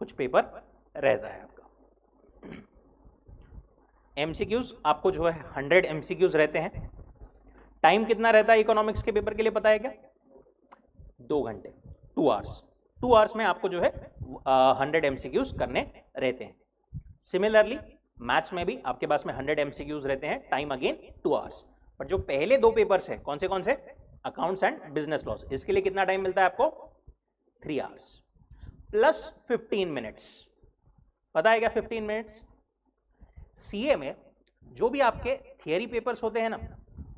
कुछ पेपर रहता है आपका। एमसीक्यूज आपको जो है 100 एमसीक्यूज रहते हैं। टाइम कितना रहता है इकोनॉमिक्स के पेपर के लिए पता है क्या? 2 घंटे, 2 आवर्स। 2 आवर्स में आपको जो है 100 एमसीक्यूज करने रहते हैं। सिमिलरली मैथ्स में भी आपके पास में 100 एमसीक्यूज रहते हैं, टाइम अगेन 2 आवर्स। पर जो पहले 2 पेपर्स है कौन से अकाउंट्स एंड बिजनेस लॉस, इसके लिए कितना टाइम मिलता है आपको? 3 आवर्स प्लस 15 मिनट्स। पता है क्या 15 मिनट्स? सीए में जो भी आपके थियरी पेपर्स होते हैं ना,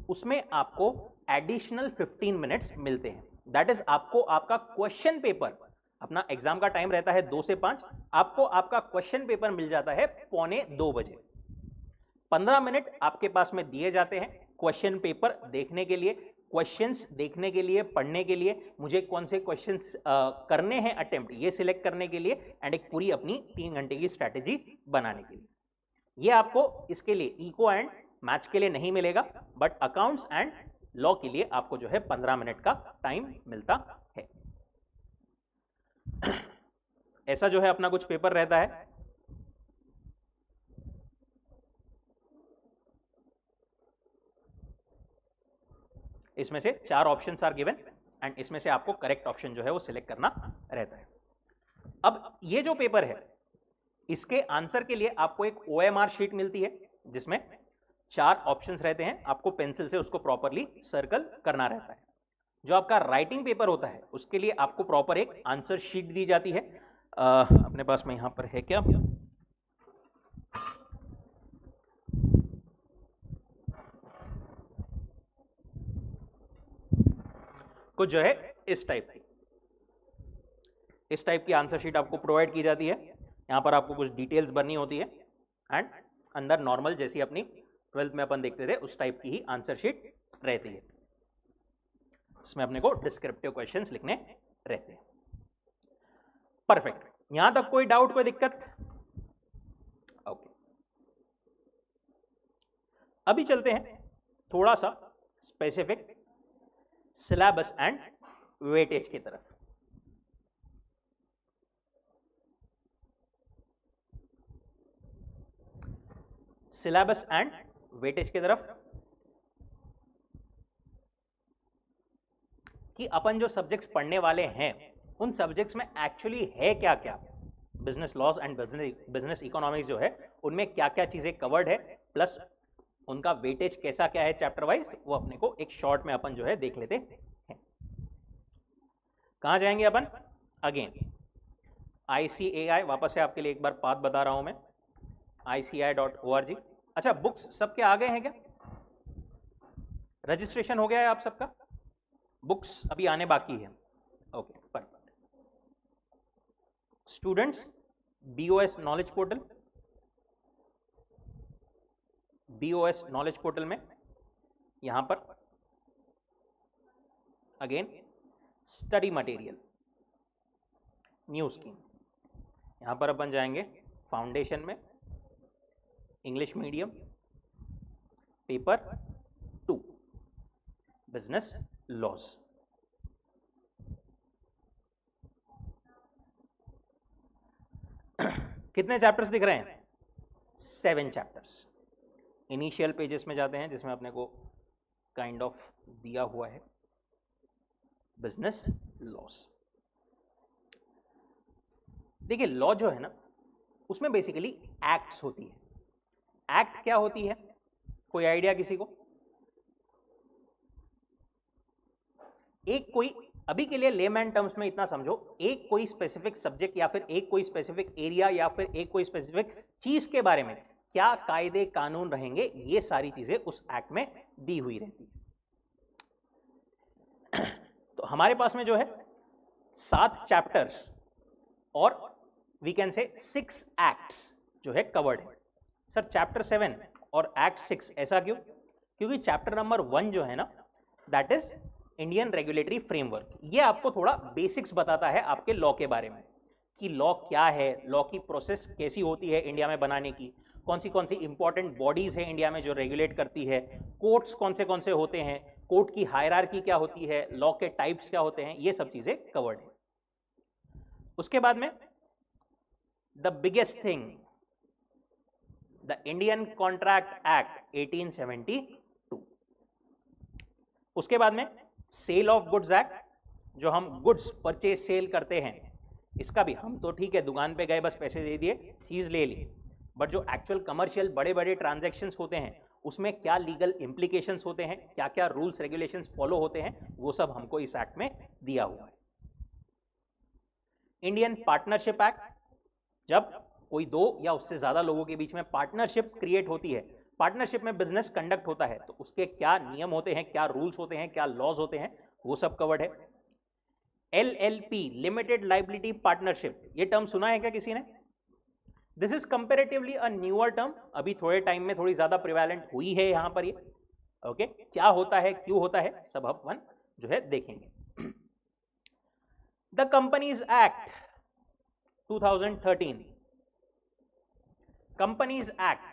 उसमें आपको एडिशनल 15 मिनट्स मिलते हैं। दैट इज आपको आपका क्वेश्चन पेपर, अपना एग्जाम का टाइम रहता है 2 से 5, आपको आपका क्वेश्चन पेपर मिल जाता है 1:45 बजे। 15 मिनट आपके पास में दिए जाते हैं क्वेश्चन पेपर देखने के लिए, क्वेश्चंस देखने के लिए, पढ़ने के लिए, मुझे कौन से क्वेश्चंस करने हैं अटेम्प्ट ये सिलेक्ट करने के लिए, एंड एक पूरी अपनी 3 घंटे की स्ट्रैटेजी बनाने के लिए। ये आपको इसके लिए इको एंड मैथ्स के लिए नहीं मिलेगा, बट अकाउंट्स एंड लॉ के लिए आपको जो है 15 मिनट का टाइम मिलता है। ऐसा जो है अपना कुछ पेपर रहता है। इसमें से 4 ऑप्शंस आर गिवन एंड इसमें से आपको करेक्ट ऑप्शन जो है वो सिलेक्ट करना रहता है। अब ये जो पेपर है इसके आंसर के लिए आपको एक OMR शीट मिलती है जिसमें 4 ऑप्शंस रहते हैं, आपको पेंसिल से उसको प्रॉपरली सर्कल करना रहता है। जो आपका राइटिंग पेपर होता है उसके लिए आपको प्रॉपर एक आंसर शीट दी जाती है। अपने पास में यहां पर है क्या? कुछ जो है इस टाइप की आंसर शीट आपको प्रोवाइड की जाती है। यहां पर आपको कुछ डिटेल्स भरनी होती है एंड अंदर नॉर्मल जैसी अपनी 12th में अपन देखते थे उस टाइप की ही आंसर शीट रहती है। इसमें अपने को डिस्क्रिप्टिव क्वेश्चंस लिखने रहते हैं। परफेक्ट, यहां तक कोई डाउट, कोई दिक्कत? ओके, अभी चलते हैं थोड़ा सा स्पेसिफिक सिलेबस एंड वेटेज की तरफ। सिलेबस एंड वेटेज की तरफ कि अपन जो सब्जेक्ट्स पढ़ने वाले हैं उन सब्जेक्ट्स में एक्चुअली है क्या क्या। Business laws and business economics जो है उनमें क्या क्या चीजें कवर्ड है, प्लस उनका वेटेज कैसा क्या है चैप्टर वाइज, वो अपने को एक शॉर्ट में अपन जो है देख लेते हैं। कहां जाएंगे अपन? अगेन ICAI, वापस से आपके लिए एक बार पाथ बता रहा हूं मैं, ICAI.org। अच्छा, बुक्स सबके आ गए हैं क्या? रजिस्ट्रेशन हो गया है आप सबका? बुक्स अभी आने बाकी है। Okay, perfect. Students, BOS knowledge portal, BOS knowledge portal में यहां पर again study material, new scheme, यहां पर अपन जाएंगे फाउंडेशन में, English medium, paper 2 business laws. कितने चैप्टर्स दिख रहे हैं? 7 चैप्टर्स। इनिशियल पेजेस में जाते हैं जिसमें अपने को काइंड ऑफ दिया हुआ है बिजनेस लॉस। देखिए लॉ जो है ना उसमें बेसिकली एक्ट्स होती है। एक्ट क्या होती है, कोई आइडिया किसी को? एक कोई, अभी के लिए लेमैन टर्म्स में इतना समझो, एक कोई स्पेसिफिक सब्जेक्ट या फिर एक कोई स्पेसिफिक एरिया या फिर एक कोई स्पेसिफिक चीज के बारे में क्या कायदे कानून रहेंगे, ये सारी चीजें उस एक्ट में दी हुई रहती है। तो हमारे पास में जो है 7 चैप्टर्स और वी कैन से 6 एक्ट्स जो है कवर्ड है। सर चैप्टर 7 और एक्ट 6 ऐसा क्यों? क्योंकि चैप्टर नंबर 1 जो है ना that is Indian regulatory framework, ये आपको थोड़ा बेसिक्स बताता है आपके लॉ के बारे में कि लॉ क्या है, लॉ की प्रोसेस कैसी होती है इंडिया में बनाने की, कौन सी इंपॉर्टेंट बॉडीज है इंडिया में जो रेगुलेट करती है, कोर्ट्स कौन से होते हैं, कोर्ट की हायरार्की क्या होती है, लॉ के टाइप्स क्या होते हैं, ये सब चीजें कवर्ड है। उसके बाद में the biggest thing, the Indian contract act 1872। उसके बाद में सेल ऑफ गुड्स एक्ट, जो हम गुड्स परचेज सेल करते हैं, इसका भी हम तो ठीक है दुकान पे गए बस पैसे दे दिए चीज ले ली, बट जो एक्चुअल कमर्शियल बड़े बड़े ट्रांजैक्शंस होते हैं उसमें क्या लीगल इम्प्लीकेशंस होते हैं, क्या क्या रूल्स रेगुलेशंस फॉलो होते हैं, वो सब हमको इस एक्ट में दिया हुआ है। इंडियन पार्टनरशिप एक्ट, जब कोई 2 या उससे ज्यादा लोगों के बीच में पार्टनरशिप क्रिएट होती है, पार्टनरशिप में बिजनेस कंडक्ट होता है, तो उसके क्या नियम होते हैं, क्या रूल्स होते हैं, क्या लॉज होते हैं, वो सब कवर्ड है। LLP, लिमिटेड लाइबिलिटी पार्टनरशिप, ये टर्म सुना है क्या किसी ने? This is comparatively a newer term, अभी थोड़े टाइम में थोड़ी ज्यादा प्रिवेलेंट हुई है यहां पर ये। ओके, क्या होता है, क्यों होता है, सब अपन जो है देखेंगे। The companies act 2013, companies act,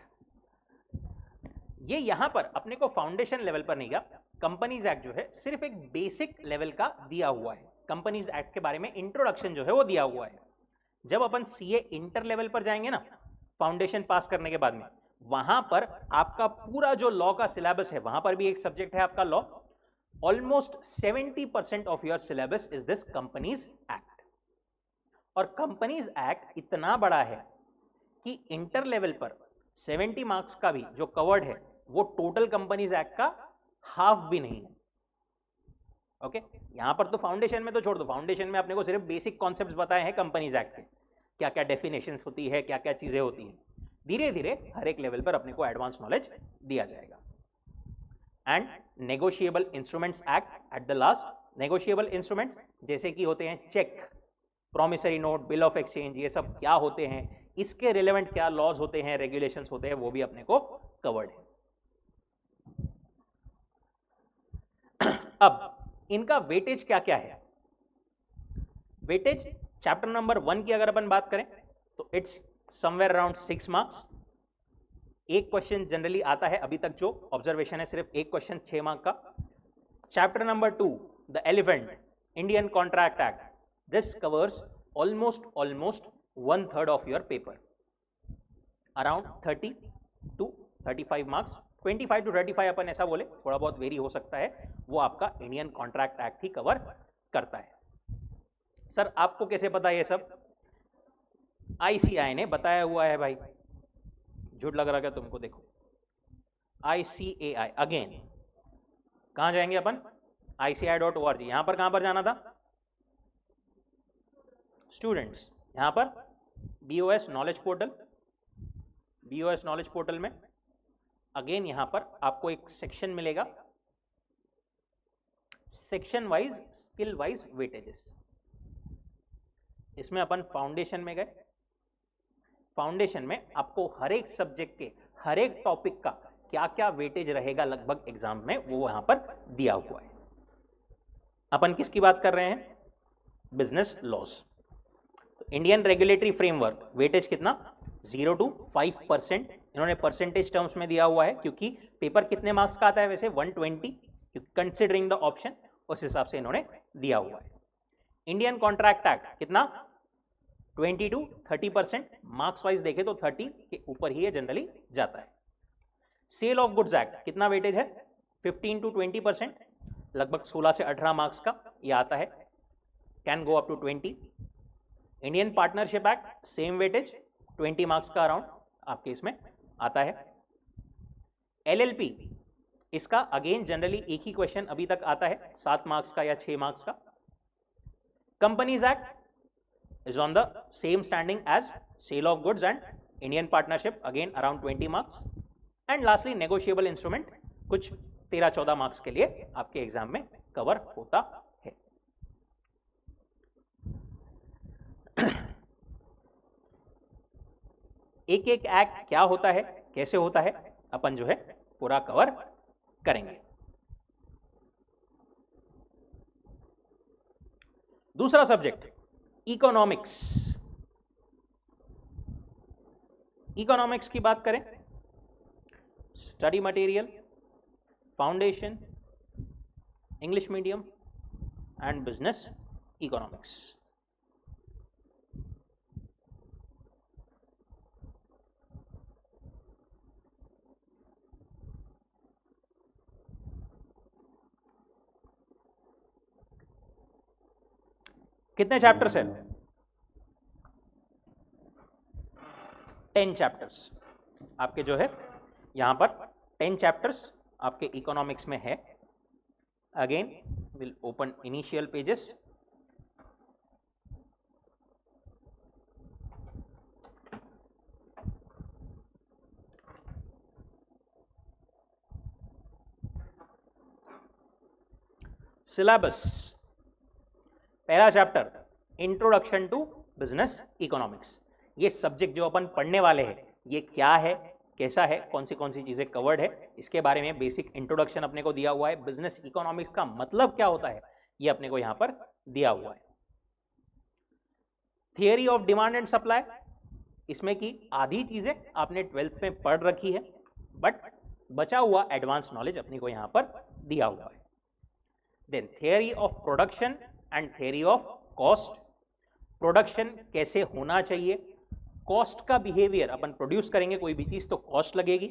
ये यहां पर अपने को फाउंडेशन लेवल पर नहीं गया, कंपनीज एक्ट जो है सिर्फ एक बेसिक लेवल का दिया हुआ है। कंपनीज एक्ट के बारे में इंट्रोडक्शन जो है वो दिया हुआ है। जब अपन सीए इंटर लेवल पर जाएंगे ना फाउंडेशन पास करने के बाद में, वहां पर आपका पूरा जो लॉ का सिलेबस है, वहां पर भी एक सब्जेक्ट है आपका law, almost 70% of your syllabus is this companies act. और कंपनीज एक्ट इतना बड़ा है कि इंटर लेवल पर 70 मार्क्स का भी जो कवर्ड है वो टोटल कंपनीज एक्ट का हाफ भी नहीं है। ओके, यहां पर तो फाउंडेशन में तो छोड़ दो, फाउंडेशन में अपने को सिर्फ बेसिक कॉन्सेप्ट्स बताए हैं कंपनीज एक्ट के, क्या क्या डेफिनेशंस होती है, क्या क्या चीजें होती हैं। धीरे धीरे हर एक लेवल पर अपने को एडवांस नॉलेज दिया जाएगा। And negotiable instruments act at the last, negotiable instruments जैसे कि होते हैं cheque, promissory note, bill of exchange, ये सब क्या होते हैं, इसके रिलेवेंट क्या लॉज होते हैं, रेगुलेशंस होते हैं, वो भी अपने को कवर्ड है। अब इनका वेटेज क्या क्या है? वेटेज चैप्टर नंबर 1 की अगर अपन बात करें तो इट्स समवेयर अराउंड 6 मार्क्स। एक क्वेश्चन जनरली आता है, अभी तक जो ऑब्जर्वेशन है सिर्फ एक क्वेश्चन 6 मार्क का। Chapter number 2, the elephant, Indian contract act, this covers almost 1/3 of your paper, around 30 to 35 marks, 25 to 35 अपन ऐसा बोले, थोड़ा बहुत वेरी हो सकता है, वो आपका इंडियन कॉन्ट्रैक्ट एक्ट ही कवर करता है। सर आपको कैसे पता ये सब? ICAI ने बताया हुआ है भाई, झूठ लग रहा है तुमको? देखो ICAI, अगेन कहां जाएंगे अपन? ICAI.org, यहां पर कहां पर जाना था स्टूडेंट्स? यहां पर BOS knowledge portal, BOS knowledge portal में अगेन यहां पर आपको एक सेक्शन मिलेगा, section wise skill wise weightages. इसमें अपन फाउंडेशन में गए, फाउंडेशन में आपको हर एक सब्जेक्ट के हर एक टॉपिक का क्या क्या वेटेज रहेगा लगभग एग्जाम में, वो यहां पर दिया हुआ है। अपन किसकी बात कर रहे हैं? Business loss. तो इंडियन रेगुलेटरी फ्रेमवर्क, वेटेज कितना? 0 to 5%। इन्होंने परसेंटेज टर्म्स में दिया हुआ है क्योंकि पेपर कितने मार्क्स का आता है वैसे? 120, कंसिडरिंग द ऑप्शन, उस हिसाब से इन्होंने दिया हुआ है। इंडियन कॉन्ट्रैक्ट एक्ट कितना? 20 to 30%, मार्क्स वाइज देखे तो 30 के ऊपर ही जनरली जाता है। सेल ऑफ गुड्स एक्ट कितना वेटेज है? 15 to 20%, लगभग 16 से 18 मार्क्स का ये आता है, can go up to 20। Indian partnership act same weightage, 20 marks का अराउंड आपके इसमें आता है। एलएलपी, इसका अगेन जनरली एक ही क्वेश्चन अभी तक आता है, 7 मार्क्स का या 6 मार्क्स का। Companies act is on the same standing as sale of goods and Indian partnership, again around 20 marks. And lastly negotiable instrument, कुछ 13-14 मार्क्स के लिए आपके एग्जाम में कवर होता है। एक एक एक्ट क्या होता है, कैसे होता है, अपन जो है पूरा कवर करेंगे। दूसरा सब्जेक्ट इकोनॉमिक्स। इकोनॉमिक्स की बात करें, study material, foundation, English medium and business economics. कितने चैप्टर्स है? 10 चैप्टर्स आपके जो है यहां पर 10 चैप्टर्स आपके इकोनॉमिक्स में है। Again will open initial pages. Syllabus, पहला chapter introduction to business economics. ये सब्जेक्ट जो अपन पढ़ने वाले हैं ये क्या है, कैसा है, कौन सी चीजें कवर्ड है, इसके बारे में बेसिक इंट्रोडक्शन अपने को दिया हुआ है। बिजनेस इकोनॉमिक्स का मतलब क्या होता है ये अपने को यहां पर दिया हुआ है। Theory of demand and supply, इसमें की आधी चीजें आपने 12th में पढ़ रखी है, बट बचा हुआ एडवांस नॉलेज अपने को यहां पर दिया हुआ है। Then theory of production and theory of cost. Production कैसे होना चाहिए, कॉस्ट का बिहेवियर, अपन प्रोड्यूस करेंगे कोई भी चीज तो कॉस्ट लगेगी,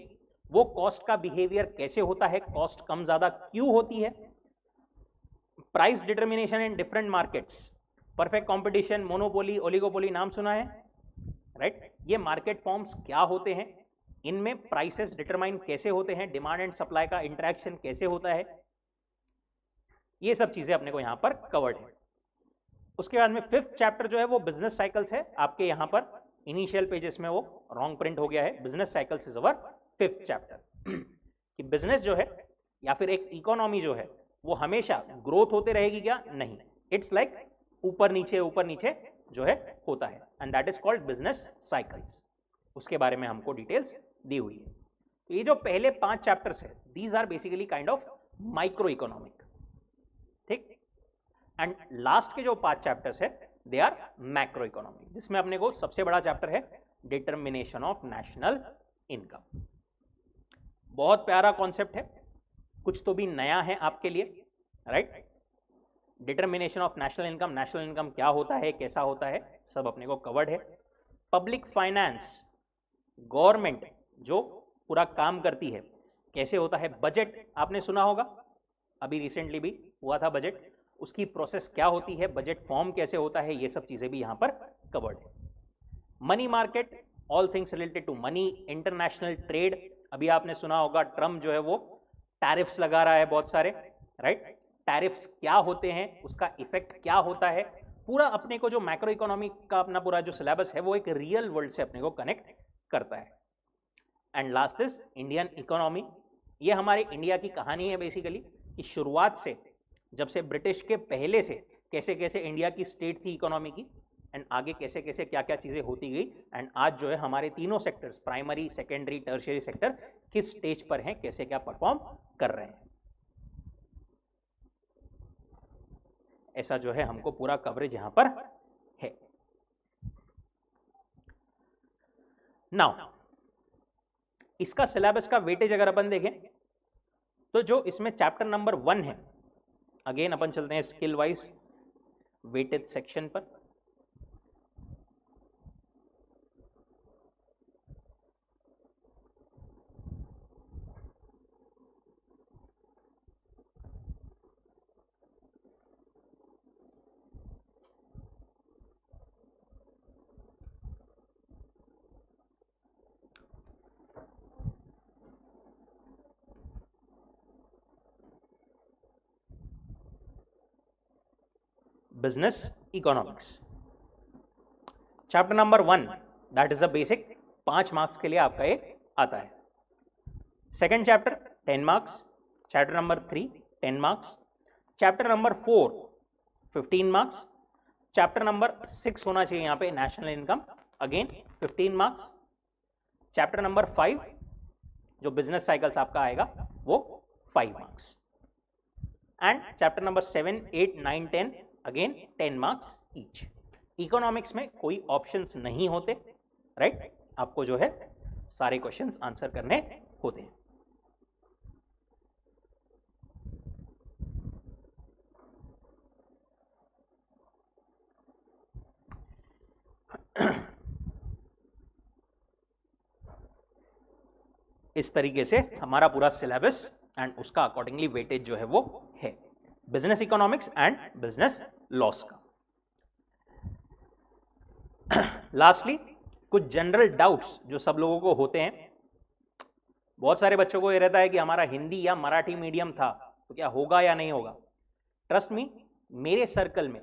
वो कॉस्ट का बिहेवियर कैसे होता है, कॉस्ट कम ज्यादा क्यों होती है। Price determination in different markets, perfect competition, monopoly, oligopoly, नाम सुना है राइट। ये मार्केट फॉर्म्स क्या होते हैं, इनमें प्राइसेस डिटरमाइन कैसे होते हैं, डिमांड एंड सप्लाई का इंटरेक्शन कैसे होता है, ये सब चीजें अपने को यहां पर कवर्ड है। उसके बाद में 5th चैप्टर जो है वो बिजनेस साइकिल्स है। आपके यहां पर इनिशियल पेजेस में वो रॉन्ग प्रिंट हो गया है। Business cycles is our 5th chapter कि बिजनेस जो है या फिर एक इकोनॉमी जो है वो हमेशा ग्रोथ होते रहेगी क्या? नहीं, इट्स लाइक ऊपर नीचे जो है होता है, and that is called business cycles. उसके बारे में हमको डिटेल्स दी हुई है। तो ये जो पहले 5 चैप्टर्स है, these are basically kind of micro economic, ठीक। एंड लास्ट के जो 5 चैप्टर्स है दे आर मैक्रो इकोनॉमिक, जिसमें अपने को सबसे बड़ा चैप्टर है डिटर्मिनेशन ऑफ नेशनल इनकम। बहुत प्यारा कॉन्सेप्ट है, कुछ तो भी नया है आपके लिए, right. Determination of national income क्या होता है, कैसा होता है, सब अपने को कवर्ड है। पब्लिक फाइनेंस, गवर्नमेंट जो पूरा काम करती है कैसे होता है। बजट आपने सुना होगा, अभी रिसेंटली भी हुआ था बजट, उसकी प्रोसेस क्या होती है, बजट फॉर्म कैसे होता है, ये सब चीजें भी यहां पर कवर्ड है। Money market, all things related to money, international trade, अभी आपने सुना होगा ट्रम्प जो है वो टैरिफ्स लगा रहा है बहुत सारे, राइट। टैरिफ्स क्या होते हैं, उसका इफेक्ट क्या होता है, पूरा अपने को जो मैक्रो इकोनॉमी का अपना पूरा जो सिलेबस है वो एक रियल वर्ल्ड से अपने को कनेक्ट करता है। And last is Indian economy, ये हमारे इंडिया की कहानी है बेसिकली, कि शुरुआत से जब से ब्रिटिश के पहले से कैसे कैसे इंडिया की स्टेट थी इकोनॉमी की, एंड आगे कैसे कैसे क्या क्या चीजें होती गई, एंड आज जो है हमारे तीनों sectors, primary, secondary, tertiary sector किस स्टेज पर हैं, कैसे क्या परफॉर्म कर रहे हैं, ऐसा जो है हमको पूरा कवरेज यहां पर है। नाउ इसका सिलेबस का वेटेज अगर अपन देखें तो जो इसमें चैप्टर नंबर 1 है, अगेन अपन चलते हैं स्किल वाइज वेटेज सेक्शन पर। Business economics. Chapter number 1 that is the basic, 5 marks के लिए आपका ये आता है। Second chapter 10 marks, chapter number 3 10 marks, chapter number 4 15 marks, chapter number 6 होना चाहिए यहां पे national income, again 15 marks, chapter number 5 जो बिजनेस साइकिल्स आपका आएगा वो 5 marks, and chapter number 7 8 9 10 again 10 marks each. Economics में कोई ऑप्शंस नहीं होते, राइट? आपको जो है सारे क्वेश्चंस आंसर करने होते हैं। इस तरीके से हमारा पूरा सिलेबस एंड उसका अकॉर्डिंगली वेटेज जो है वो है business economics and business loss का। लास्टली कुछ जनरल डाउट्स जो सब लोगों को होते हैं। बहुत सारे बच्चों को ये रहता है कि हमारा हिंदी या मराठी मीडियम था तो क्या होगा या नहीं होगा। ट्रस्ट मी, मेरे सर्कल में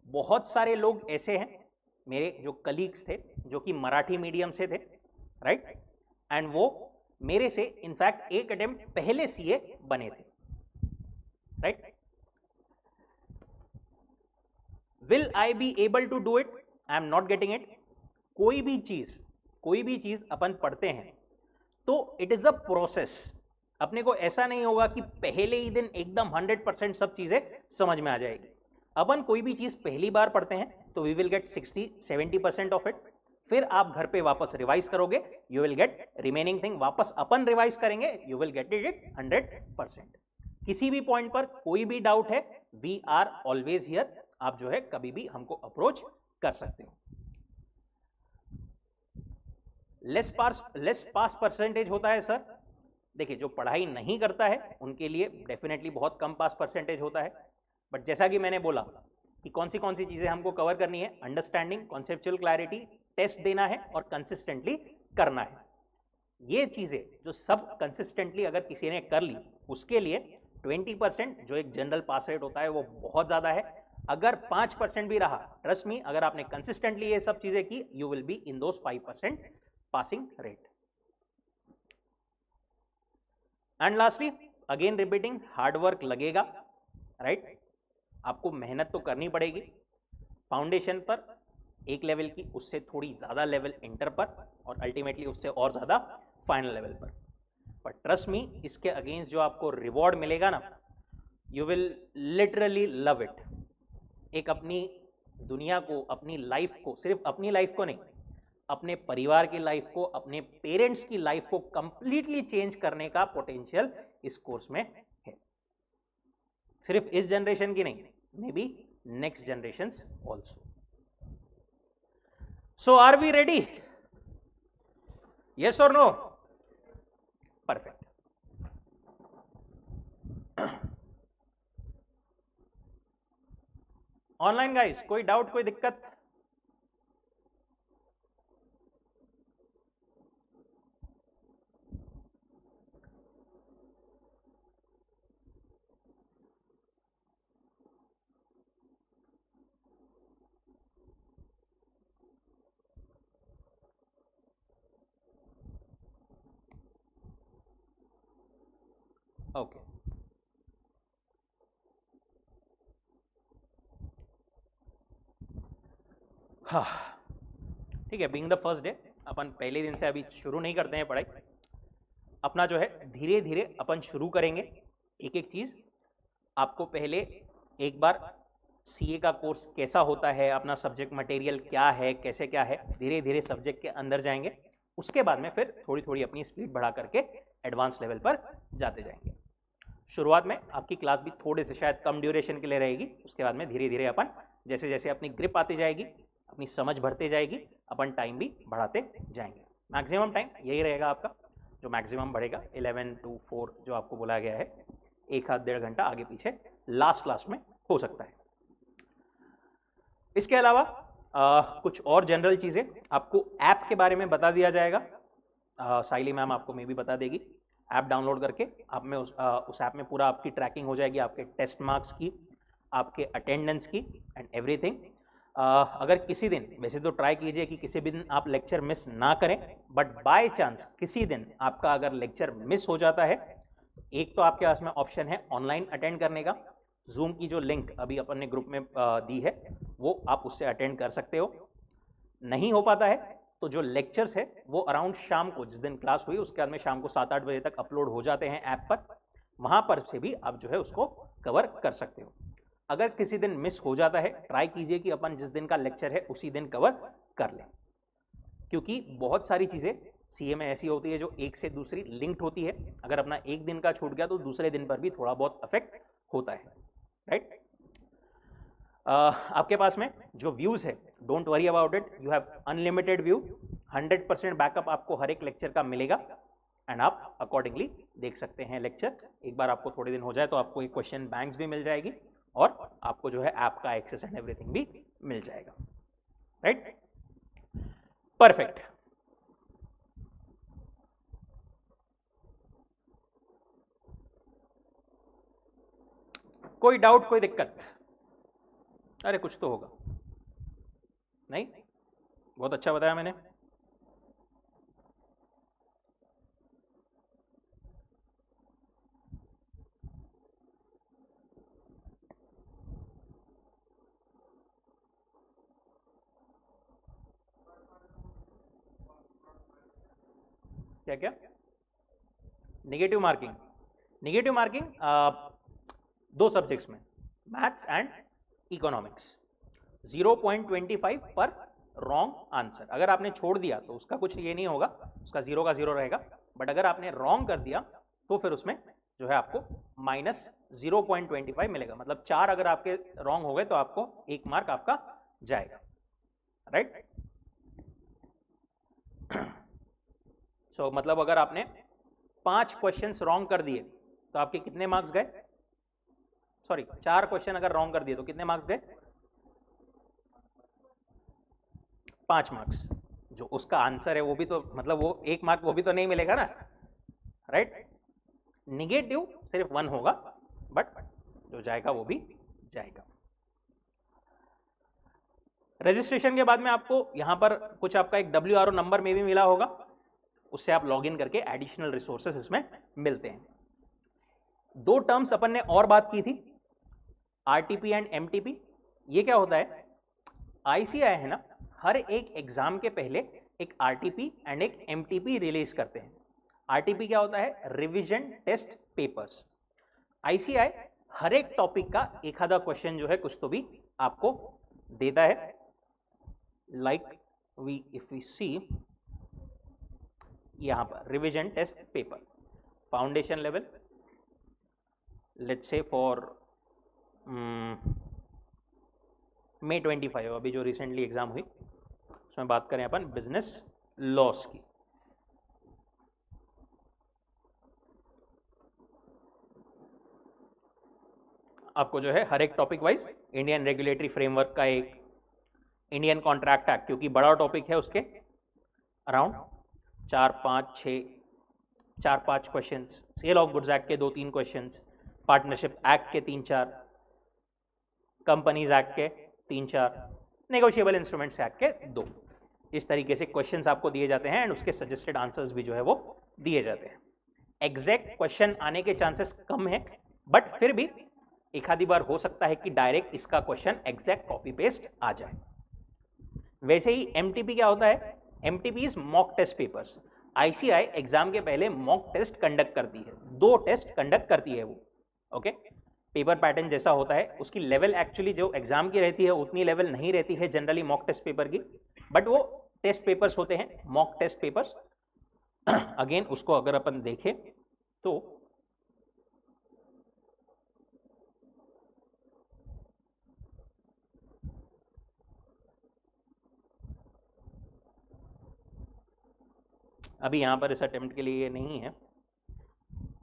बहुत सारे लोग ऐसे हैं, मेरे जो कलीग्स थे जो कि मराठी मीडियम से थे, राइट? एंड वो मेरे से इनफैक्ट एक अटेम्प्ट पहले सीए बने थे, right? Will I be able to do it? I am not getting it. कोई भी चीज अपन पढ़ते हैं तो इट इज अ प्रोसेस। अपने को ऐसा नहीं होगा कि पहले ही दिन एकदम 100% सब चीजें समझ में आ जाएगी। अपन कोई भी चीज पहली बार पढ़ते हैं तो we will get 60-70% of it, फिर आप घर पे वापस रिवाइज करोगे, you will get remaining thing, वापस अपन रिवाइज करेंगे, यू विल गेट इट 100%। किसी भी पॉइंट पर कोई भी डाउट है, वी आर ऑलवेज हियर, आप जो है कभी भी हमको अप्रोच कर सकते हो। लेस पास परसेंटेज होता है सर। देखिए, जो पढ़ाई नहीं करता है उनके लिए डेफिनेटली बहुत कम पास परसेंटेज होता है, बट जैसा कि मैंने बोला कि कौन सी चीजें हमको कवर करनी है, अंडरस्टैंडिंग, कॉन्सेप्चुअल क्लैरिटी, टेस्ट देना है और कंसिस्टेंटली करना है। ये चीजें जो सब कंसिस्टेंटली अगर किसी ने कर ली, उसके लिए 20% जो एक जनरल पास रेट होता है वो बहुत ज्यादा है। अगर 5% भी रहा, ट्रस्ट मी, अगर आपने कंसिस्टेंटली ये सब चीजें की, you will be in those 5% passing rate. And lastly again repeating, hard work लगेगा, राइट? आपको मेहनत तो करनी पड़ेगी फाउंडेशन पर एक लेवल की, उससे थोड़ी ज्यादा लेवल इंटर पर, और अल्टीमेटली उससे और ज्यादा फाइनल लेवल पर। बट ट्रस्ट मी, इसके अगेंस्ट जो आपको रिवॉर्ड मिलेगा ना, you will literally love it. एक अपनी दुनिया को, अपनी लाइफ को, सिर्फ अपनी लाइफ को नहीं, अपने परिवार की लाइफ को, अपने पेरेंट्स की लाइफ को कंप्लीटली चेंज करने का पोटेंशियल इस कोर्स में है। सिर्फ इस जनरेशन की नहीं, maybe next generations also. So are we ready? Yes और नो? परफेक्ट। ऑनलाइन गाइस, कोई डाउट, कोई दिक्कत? ओके, हाँ ठीक है। बीइंग द फर्स्ट डे, अपन पहले दिन से अभी शुरू नहीं करते हैं पढ़ाई। अपना जो है धीरे धीरे अपन शुरू करेंगे एक एक चीज। आपको पहले एक बार सीए का कोर्स कैसा होता है, अपना सब्जेक्ट मटेरियल क्या है, कैसे क्या है, धीरे धीरे सब्जेक्ट के अंदर जाएंगे। उसके बाद में फिर थोड़ी थोड़ी अपनी स्पीड बढ़ा करके एडवांस लेवल पर जाते जाएंगे। शुरुआत में आपकी क्लास भी थोड़े से शायद कम ड्यूरेशन के लिए रहेगी, उसके बाद में धीरे धीरे अपन जैसे जैसे अपनी ग्रिप आती जाएगी, अपनी समझ बढ़ते जाएगी, अपन टाइम भी बढ़ाते जाएंगे। मैक्सिमम टाइम यही रहेगा आपका, जो मैक्सिमम बढ़ेगा 11 to 4 जो आपको बोला गया है, 1-1.5 घंटा आगे पीछे लास्ट क्लास में हो सकता है। इसके अलावा कुछ और जनरल चीजें आपको ऐप के बारे में बता दिया जाएगा। साइली मैम आपको मे भी बता देगी। ऐप डाउनलोड करके आप में उस ऐप में पूरा आपकी ट्रैकिंग हो जाएगी, आपके टेस्ट मार्क्स की, आपके अटेंडेंस की एंड एवरीथिंग। अगर किसी दिन, वैसे तो ट्राई कीजिए कि किसी भी दिन आप लेक्चर मिस ना करें, बट बाय चांस किसी दिन आपका अगर लेक्चर मिस हो जाता है, एक तो आपके पास में ऑप्शन है ऑनलाइन अटेंड करने का। जूम की जो लिंक अभी अपन ने ग्रुप में दी है वो आप उससे अटेंड कर सकते हो। नहीं हो पाता है तो जो लेक्चर्स है वो अराउंड शाम को, जिस दिन क्लास हुई उसके बाद में शाम को 7-8 बजे तक अपलोड हो जाते हैं ऐप पर, वहां पर से भी आप जो है उसको कवर कर सकते हो। अगर किसी दिन मिस हो जाता है, ट्राई कीजिए कि अपन जिस दिन का लेक्चर है उसी दिन कवर कर लें, क्योंकि बहुत सारी चीज़ें सीए में ऐसी होती है जो एक से दूसरी लिंक्ड होती है। अगर अपना एक दिन का छूट गया तो दूसरे दिन पर भी थोड़ा बहुत अफेक्ट होता है, राइट। आपके पास में जो व्यूज़ है, don't worry about it, you have unlimited view, 100% backup आपको हर एक लेक्चर का मिलेगा एंड आप अकॉर्डिंगली देख सकते हैं लेक्चर। एक बार आपको थोड़े दिन हो जाए तो आपको एक क्वेश्चन बैंक्स भी मिल जाएगी और आपको जो है ऐप का एक्सेस एंड एवरीथिंग भी मिल जाएगा, राइट। परफेक्ट। कोई डाउट, कोई दिक्कत? अरे कुछ तो होगा, नहीं? बहुत अच्छा बताया मैंने। क्या क्या? Negative marking? नेगेटिव मार्किंग दो सब्जेक्ट्स में, मैथ्स एंड इकोनॉमिक्स। 0.25 पर रॉन्ग आंसर। अगर आपने छोड़ दिया तो उसका कुछ ये नहीं होगा, उसका 0 का 0 रहेगा, बट अगर आपने रॉन्ग कर दिया तो फिर उसमें जो है आपको -0.25 मिलेगा। मतलब 4 अगर आपके रॉन्ग हो गए तो आपको 1 मार्क आपका जाएगा, राइट। सो मतलब अगर आपने 5 क्वेश्चंस रॉन्ग कर दिए तो आपके कितने मार्क्स गए? सॉरी, 4 क्वेश्चन अगर रॉन्ग कर दिए तो कितने मार्क्स गए? 5 मार्क्स। जो उसका आंसर है वो भी तो, मतलब वो 1 मार्क वो भी तो नहीं मिलेगा ना, राइट। निगेटिव सिर्फ 1 होगा, बट जो जाएगा वो भी जाएगा। रजिस्ट्रेशन के बाद में आपको यहां पर कुछ आपका एक WRO नंबर में भी मिला होगा, उससे आप लॉगिन करके एडिशनल रिसोर्सेस इसमें मिलते हैं। 2 टर्म्स अपन ने और बात की थी, आरटीपी एंड एमटीपी। ये क्या होता है? आईसीआई है ना, हर एक एग्जाम के पहले एक आरटीपी एंड एक एमटीपी रिलीज करते हैं। आरटीपी क्या होता है? Revision test papers. आईसीआई हर एक टॉपिक का एक आधा क्वेश्चन जो है कुछ तो भी आपको देता है। लाइक इफ वी सी यहां पर revision test paper, foundation level, let's say for May 25, अभी जो रिसेंटली एग्जाम हुई उसमें बात करें अपन बिजनेस लॉस की। आपको जो है हर एक topic wise Indian regulatory framework का एक, इंडियन कॉन्ट्रैक्ट एक्ट क्योंकि बड़ा टॉपिक है उसके around 4-5 questions, sale of goods act के 2-3 क्वेश्चंस, पार्टनरशिप एक्ट के 3-4, कंपनीज एक्ट के 3-4, नेगोशिएबल इंस्ट्रूमेंट्स एक्ट के 2। इस तरीके से क्वेश्चंस आपको दिए जाते हैं एंड उसके सजेस्टेड आंसर्स भी जो है वो दिए जाते हैं। एग्जैक्ट क्वेश्चन आने के चांसेस कम है, बट फिर भी एक आधी बार हो सकता है कि डायरेक्ट इसका क्वेश्चन एग्जैक्ट कॉपी पेस्ट आ जाए। वैसे ही एमटीपी क्या होता है? MTP is mock test papers. ICAI exam के पहले मॉक टेस्ट कंडक्ट करती है, 2 टेस्ट कंडक्ट करती है वो, ओके। पेपर पैटर्न जैसा होता है, उसकी लेवल एक्चुअली जो एग्जाम की रहती है उतनी लेवल नहीं रहती है जनरली मॉक टेस्ट पेपर की, बट वो टेस्ट पेपर्स होते हैं, मॉक टेस्ट पेपर्स। अगेन उसको अगर अपन देखें तो अभी यहां पर इस अटेम्प्ट के लिए ये नहीं है,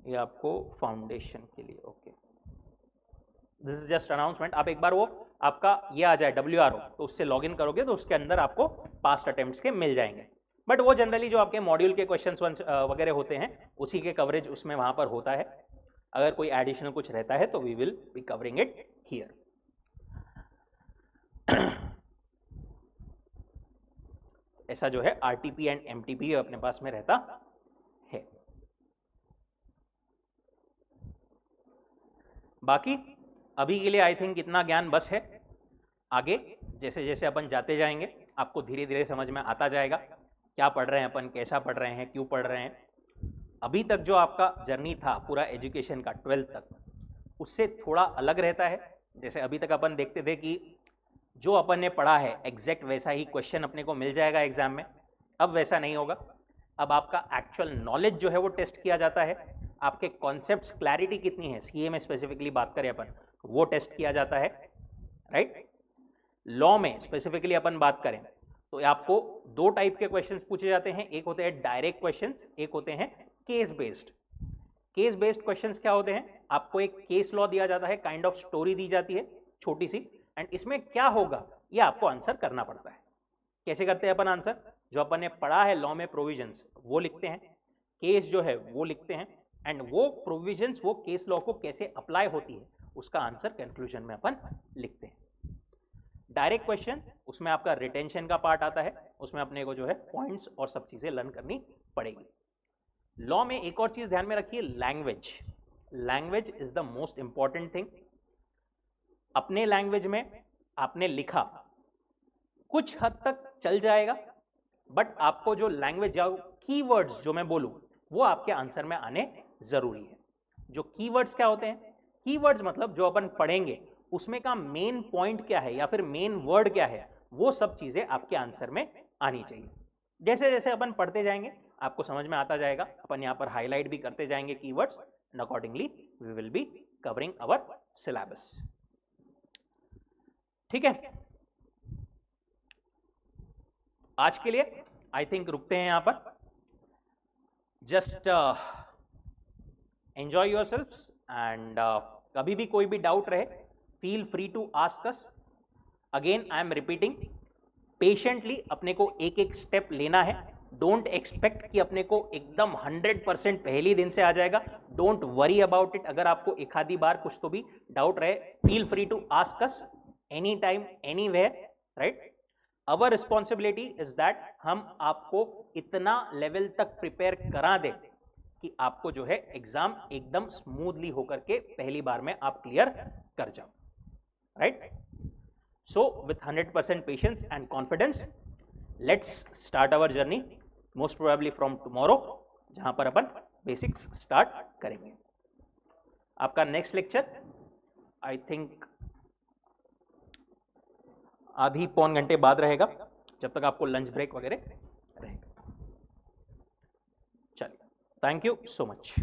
ये आपको फाउंडेशन के लिए, okay. This is just announcement. आप एक बार वो आपका ये आ जाए WRO तो उससे लॉगिन करोगे तो उसके अंदर आपको पास्ट अटेम्प्ट्स के मिल जाएंगे, बट वो जनरली जो आपके मॉड्यूल के क्वेश्चंस वगैरह होते हैं उसी के कवरेज उसमें वहां पर होता है। अगर कोई एडिशनल कुछ रहता है तो we will be covering it here, ऐसा जो है आरटीपी एंड एमटीपी अपने पास में रहता है। बाकी अभी के लिए आई थिंक इतना ज्ञान बस है। आगे जैसे जैसे अपन जाते जाएंगे आपको धीरे धीरे समझ में आता जाएगा क्या पढ़ रहे हैं अपन, कैसा पढ़ रहे हैं, क्यों पढ़ रहे हैं। अभी तक जो आपका जर्नी था पूरा एजुकेशन का 12th तक, उससे थोड़ा अलग रहता है। जैसे अभी तक अपन देखते थे कि जो अपन ने पढ़ा है एग्जैक्ट वैसा ही क्वेश्चन अपने को मिल जाएगा एग्जाम में, अब वैसा नहीं होगा। अब आपका एक्चुअल नॉलेज जो है वो टेस्ट किया जाता है, आपके कॉन्सेप्ट्स क्लैरिटी कितनी है, सीए में स्पेसिफिकली बात करें अपन, वो टेस्ट किया जाता है, राइट। लॉ में स्पेसिफिकली अपन बात करें तो आपको दो टाइप के क्वेश्चंस पूछे जाते हैं, एक होते हैं डायरेक्ट क्वेश्चंस, एक होते हैं case based. Case based questions क्या होते हैं, आपको एक केस लॉ दिया जाता है, काइंड ऑफ स्टोरी दी जाती है छोटी सी, एंड इसमें क्या होगा ये आपको आंसर करना पड़ता है। कैसे करते हैं अपन आंसर, जो अपन ने पढ़ा है लॉ में प्रोविजंस वो लिखते हैं, केस जो है वो लिखते हैं, एंड वो प्रोविजंस वो केस लॉ को कैसे अप्लाई होती है उसका आंसर कंक्लूजन में अपन लिखते हैं। डायरेक्ट क्वेश्चन उसमें आपका रिटेंशन का पार्ट आता है, उसमें अपने को जो है पॉइंट्स और सब चीजें लर्न करनी पड़ेगी। लॉ में एक और चीज ध्यान में रखिए, language. Language is the most important thing. अपने लैंग्वेज में आपने लिखा कुछ हद तक चल जाएगा, बट आपको जो लैंग्वेज या कीवर्ड्स जो मैं बोलूं वो आपके आंसर में आने जरूरी है। जो कीवर्ड्स क्या होते हैं, कीवर्ड्स मतलब जो अपन पढ़ेंगे उसमें का मेन पॉइंट क्या है या फिर मेन वर्ड क्या है, वो सब चीजें आपके आंसर में आनी चाहिए। जैसे जैसे अपन पढ़ते जाएंगे आपको समझ में आता जाएगा, अपन यहाँ पर हाईलाइट भी करते जाएंगे keywords, and accordingly we will be covering our syllabus. ठीक है, आज के लिए आई थिंक रुकते हैं यहां पर। जस्ट एंजॉय योरसेल्व्स एंड कभी भी कोई भी डाउट रहे feel free to ask us. Again I am repeating, patiently अपने को एक एक स्टेप लेना है। डोंट एक्सपेक्ट कि अपने को एकदम 100% पहले दिन से आ जाएगा। Don't worry about it. अगर आपको एक आधी बार कुछ तो भी डाउट रहे, feel free to ask us any time anywhere, right. Our responsibility is that हम आपको इतना लेवल तक प्रिपेयर करा दें कि आपको जो है एग्जाम एकदम स्मूथली होकर के पहली बार में आप क्लियर कर जाओ, right. So with 100% patience and confidence, let's start our journey, most probably from tomorrow, जहां पर अपन बेसिक्स स्टार्ट करेंगे। आपका नेक्स्ट लेक्चर आई थिंक आधी पौन घंटे बाद रहेगा, जब तक आपको लंच ब्रेक वगैरह रहेगा। चलिए, थैंक यू सो मच।